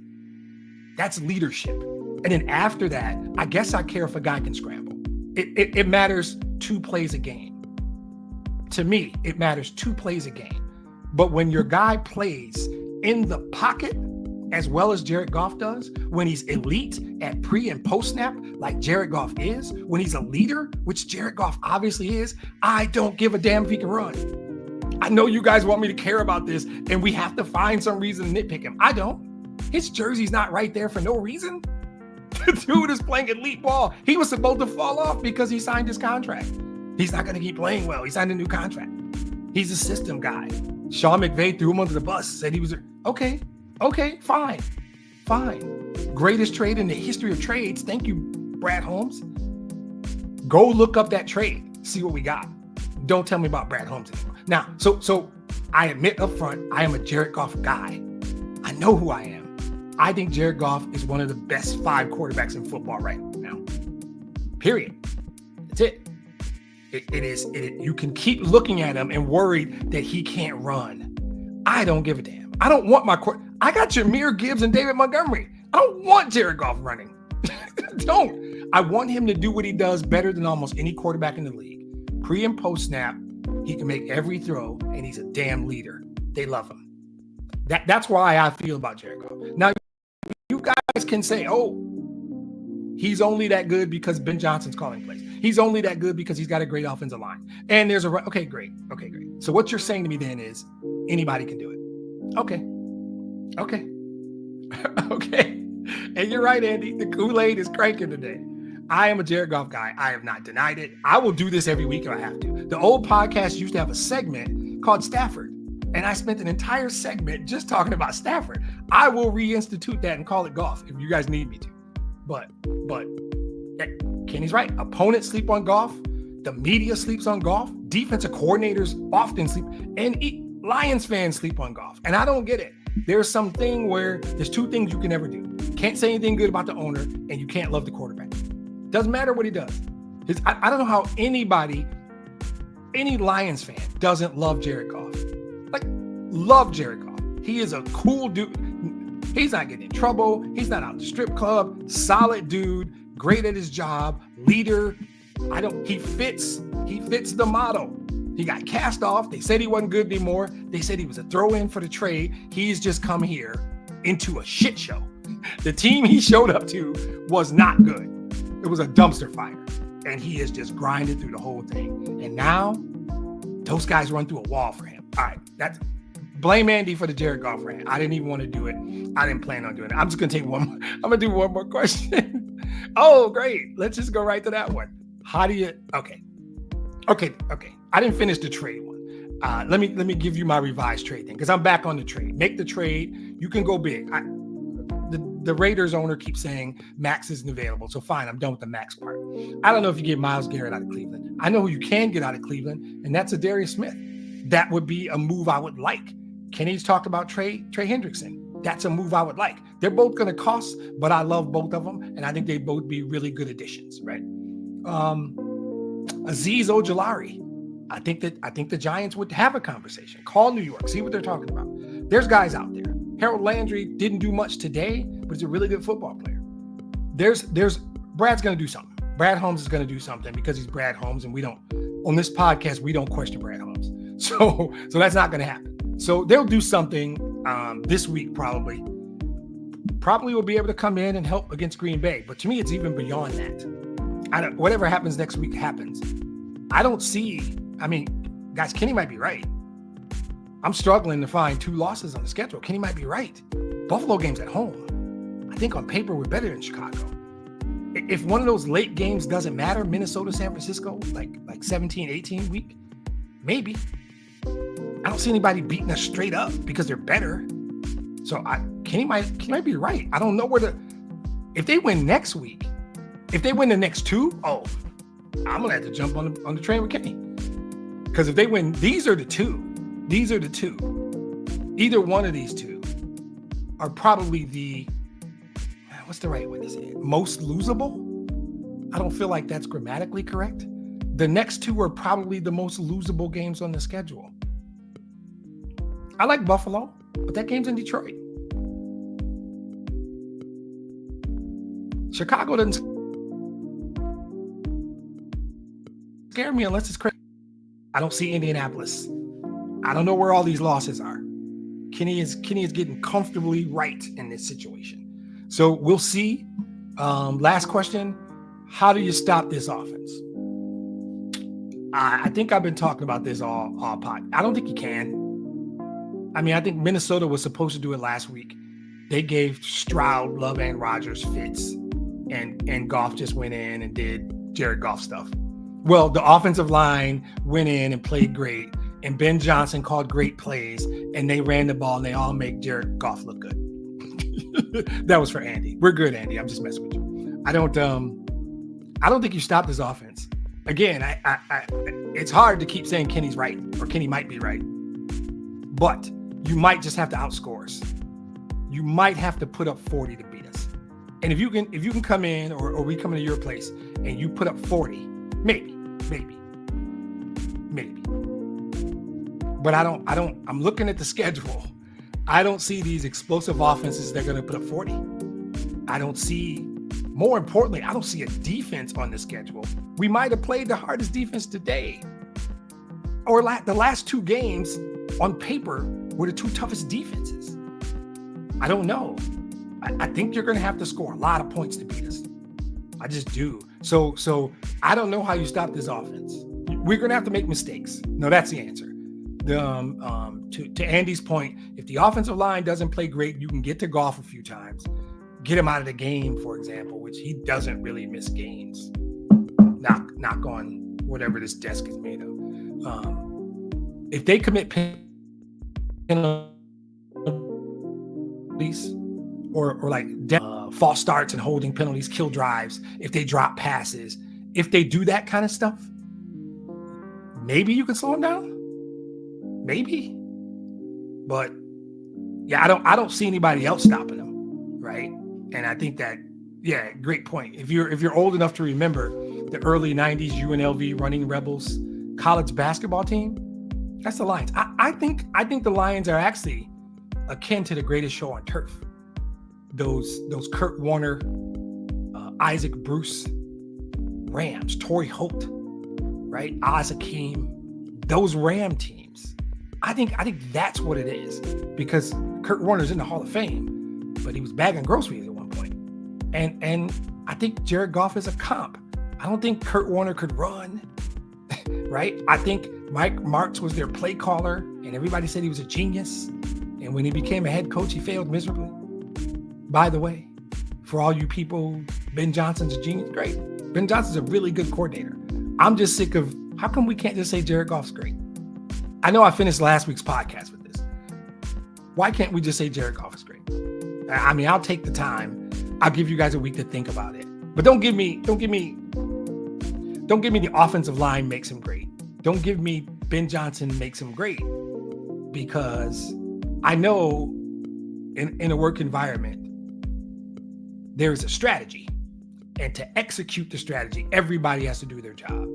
That's leadership. And then after that, I guess I care if a guy can scramble. It matters 2 plays a game. To me, it matters 2 plays a game. But when your guy plays in the pocket as well as Jared Goff does, when he's elite at pre and post snap like Jared Goff is, when he's a leader, which Jared Goff obviously is, I don't give a damn if he can run. I know you guys want me to care about this, and we have to find some reason to nitpick him. I don't. His jersey's not right there for no reason. The dude is playing elite ball. He was supposed to fall off because he signed his contract. He's not going to keep playing well. He signed a new contract. He's a system guy. Sean McVay threw him under the bus, said he was okay, fine. Greatest trade in the history of trades. Thank you, Brad Holmes. Go look up that trade. See what we got. Don't tell me about Brad Holmes anymore. Now, so I admit up front, I am a Jared Goff guy. I know who I am. I think Jared Goff is one of the best 5 quarterbacks in football right now. Period. That's it. It is. You can keep looking at him and worried that he can't run. I don't give a damn. I don't want I got Jahmyr Gibbs and David Montgomery. I don't want Jared Goff running. Don't. I want him to do what he does better than almost any quarterback in the league. Pre and post snap, he can make every throw, and he's a damn leader. They love him. That's why I feel about Jared Goff. Now, you guys can say, oh, he's only that good because Ben Johnson's calling plays. He's only that good because he's got a great offensive line. And there's okay, great. So what you're saying to me then is anybody can do it. Okay. And you're right, Andy. The Kool-Aid is cranking today. I am a Jared Goff guy. I have not denied it. I will do this every week if I have to. The old podcast used to have a segment called Stafford, and I spent an entire segment just talking about Stafford. I will reinstitute that and call it Goff if you guys need me to. But Kenny's right. Opponents sleep on Goff. The media sleeps on Goff. Defensive coordinators often sleep, and Lions fans sleep on Goff. And I don't get it. There's something where there's 2 things you can never do. Can't say anything good about the owner, and you can't love the quarterback. Doesn't matter what he does. I don't know how any Lions fan doesn't love Jared Goff. Love Jared Goff. He is a cool dude. He's not getting in trouble. He's not out the strip club. Solid dude. Great at his job. Leader. He fits the model. He got cast off. They said he wasn't good anymore. They said he was a throw-in for the trade. He's just come here into a shit show. The team he showed up to was not good. It was a dumpster fire. And he is just grinding through the whole thing. And now those guys run through a wall for him. All right, that's blame Andy for the Jared Goff rant. I didn't even want to do it. I didn't plan on doing it. I'm just gonna take one. I'm gonna do one more question. Oh, great. Let's just go right to that one. How do you? Okay. I didn't finish the trade one. Let me give you my revised trade thing because I'm back on the trade. Make the trade. You can go big. The Raiders owner keeps saying Max isn't available. So fine, I'm done with the Max part. I don't know if you get Myles Garrett out of Cleveland. I know who you can get out of Cleveland, and that's Darius Smith. That would be a move I would like. Kenny's talked about Trey Hendrickson. That's a move I would like. They're both going to cost, but I love both of them, and I think they both be really good additions, right? Azeez Ojulari. I think the Giants would have a conversation. Call New York, see what they're talking about. There's guys out there. Harold Landry didn't do much today, but he's a really good football player. There's Brad's going to do something. Brad Holmes is going to do something because he's Brad Holmes, and we don't on this podcast we don't question Brad Holmes. So that's not going to happen. So they'll do something this week probably. Probably will be able to come in and help against Green Bay. But to me, it's even beyond that. Whatever happens next week happens. I don't see. I mean, guys, Kenny might be right. I'm struggling to find 2 losses on the schedule. Kenny might be right. Buffalo game's at home. I think on paper we're better than Chicago. If one of those late games doesn't matter, Minnesota, San Francisco, like 17-18 week, maybe. I don't see anybody beating us straight up because they're better. So Kenny might be right. I don't know if they win next week, if they win the next 2, I'm gonna have to jump on the train with Kenny. Because if they win, these are the two. Either one of these 2 are probably what's the right way to say it? Most losable? I don't feel like that's grammatically correct. The next 2 are probably the most losable games on the schedule. I like Buffalo, but that game's in Detroit. Chicago doesn't scare me unless it's crazy. I don't see Indianapolis. I don't know where all these losses are. Kenny is getting comfortably right in this situation. So we'll see. Last question. How do you stop this offense? I think I've been talking about this all pod. I don't think you can. I mean, I think Minnesota was supposed to do it last week. They gave Stroud, Love, and Rodgers fits, and Goff just went in and did Jared Goff stuff. Well, the offensive line went in and played great, and Ben Johnson called great plays, and they ran the ball, and they all make Jared Goff look good. That was for Andy. We're good, Andy. I'm just messing with you. I don't think you stop this offense. Again, it's hard to keep saying Kenny's right or Kenny might be right, but you might just have to outscore us. You might have to put up 40 to beat us. And if you can come in or we come into your place and you put up 40, maybe. But I'm looking at the schedule. I don't see these explosive offenses that are going to put up 40. More importantly, I don't see a defense on the schedule. We might have played the hardest defense today. Or the last 2 games on paper were the 2 toughest defenses. I don't know. I think you're going to have to score a lot of points to beat us. I just do. So I don't know how you stop this offense. We're going to have to make mistakes. No, that's the answer. To Andy's point, if the offensive line doesn't play great, you can get to Goff a few times. Get him out of the game, for example, which he doesn't really miss games. Knock on whatever this desk is made of. If they commit penalties or like false starts and holding penalties, kill drives, if they drop passes, if they do that kind of stuff, maybe you can slow them down. Maybe. But yeah, I don't see anybody else stopping them, right? And I think that, yeah, great point. If you're old enough to remember the early 90s UNLV Running Rebels college basketball team, that's the Lions. I think the Lions are actually akin to the greatest show on turf. Those Kurt Warner, Isaac Bruce, Rams, Torrey Holt, right? Oz Hakeem, those Ram teams. I think that's what it is, because Kurt Warner's in the Hall of Fame. but he was bagging groceries at one point. And I think Jared Goff is a comp. I don't think Kurt Warner could run, right? I think Mike Martz was their play caller, and everybody said he was a genius. And when he became a head coach, he failed miserably. By the way, for all you people, Ben Johnson's a genius. Great. Ben Johnson's a really good coordinator. I'm just sick of, how come we can't just say Jared Goff's great? I know I finished last week's podcast with this. Why can't we just say Jared Goff is great? I mean, I'll take the time. I'll give you guys a week to think about it. But don't give me the offensive line makes him great. Don't give me Ben Johnson makes him great, because I know in a work environment, there is a strategy, and to execute the strategy, everybody has to do their job.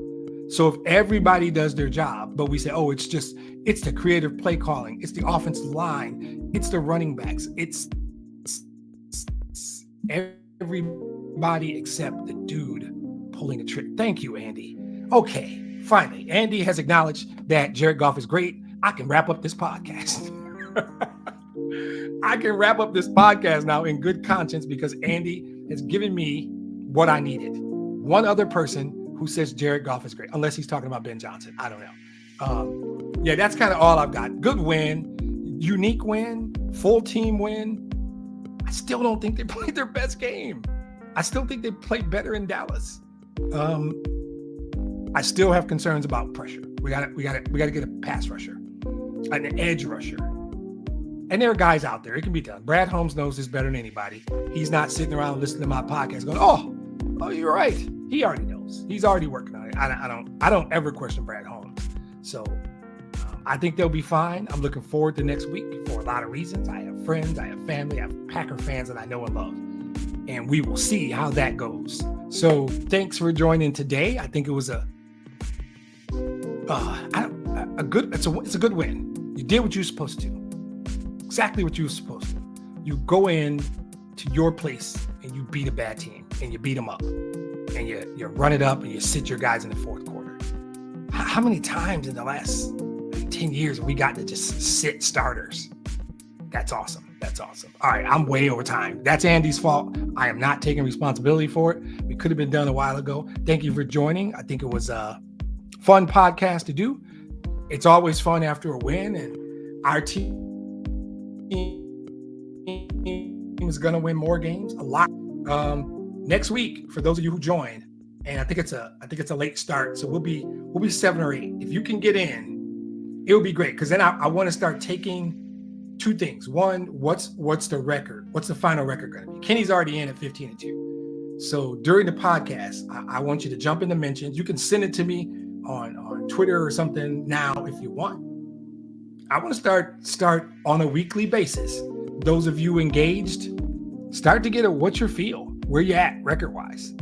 So if everybody does their job, but we say, oh, it's the creative play calling, it's the offensive line, it's the running backs, it's everybody except the dude pulling the trick. Thank you, Andy. Okay, finally, Andy has acknowledged that Jared Goff is great. I can wrap up this podcast. I can wrap up this podcast now in good conscience, because Andy has given me what I needed. One other person who says Jared Goff is great, unless he's talking about Ben Johnson. I don't know. Yeah, that's kind of all I've got. Good win, unique win, full team win. I still don't think they played their best game. I still think they played better in Dallas. I still have concerns about pressure. We got to get a pass rusher, an edge rusher. And there are guys out there. It can be done. Brad Holmes knows this better than anybody. He's not sitting around listening to my podcast going, oh, you're right. He already knows. He's already working on it. I don't ever question Brad Holmes. So I think they'll be fine. I'm looking forward to next week for a lot of reasons. I have friends, I have family, I have Packer fans that I know and love. And we will see how that goes. So thanks for joining today. I think it was a good win. You did what you were supposed to. Exactly what you were supposed to. You go in to your place and you beat a bad team and you beat them up and you run it up and you sit your guys in the fourth quarter. How many times in the last 10 years have we got to just sit starters? That's awesome. That's awesome. All right, I'm way over time. That's Andy's fault. I am not taking responsibility for it. We could have been done a while ago. Thank you for joining. I think it was a fun podcast to do. It's always fun after a win, and our team is going to win more games, a lot. Next week, for those of you who joined, and I think it's a late start, so we'll be 7 or 8. If you can get in, it would be great, because then I want to start taking two things. One, what's the record? What's the final record going to be? Kenny's already in at 15-2. So during the podcast, I want you to jump in the mentions. You can send it to me on Twitter or something now if you want. I want to start on a weekly basis. Those of you engaged, start to get a what's your feel, where you at record-wise.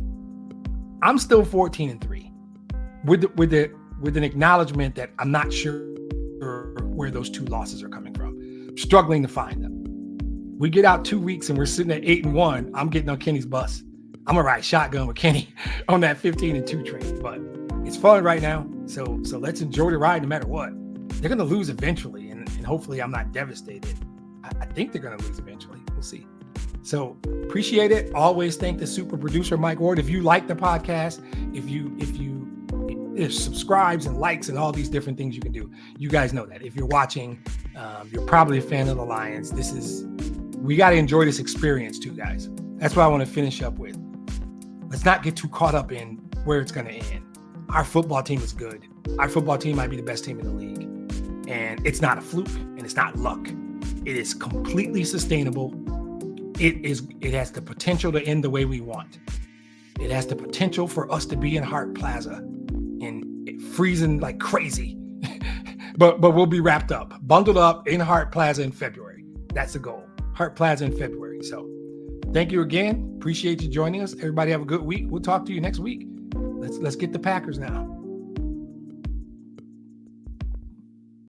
I'm still 14-3 with an acknowledgement that I'm not sure where those two losses are coming from. I'm struggling to find them. We get out 2 weeks and we're sitting at 8-1. I'm getting on Kenny's bus. I'm gonna ride shotgun with Kenny on that 15-2 train, but it's fun right now. So let's enjoy the ride no matter what. They're gonna lose eventually, and hopefully I'm not devastated. I think they're gonna lose eventually. We'll see. So appreciate it. Always thank the super producer, Mike Ward. If you like the podcast, if subscribes and likes and all these different things you can do, you guys know that. If you're watching, you're probably a fan of the Lions. We got to enjoy this experience too, guys. That's what I want to finish up with. Let's not get too caught up in where it's going to end. Our football team is good. Our football team might be the best team in the league. And it's not a fluke and it's not luck. It is completely sustainable. It has the potential to end the way we want. It has the potential for us to be in Hart Plaza and freezing like crazy. but we'll be wrapped up, bundled up in Hart Plaza in February. That's the goal. Hart Plaza in February. So thank you again. Appreciate you joining us. Everybody have a good week. We'll talk to you next week. Let's get the Packers now.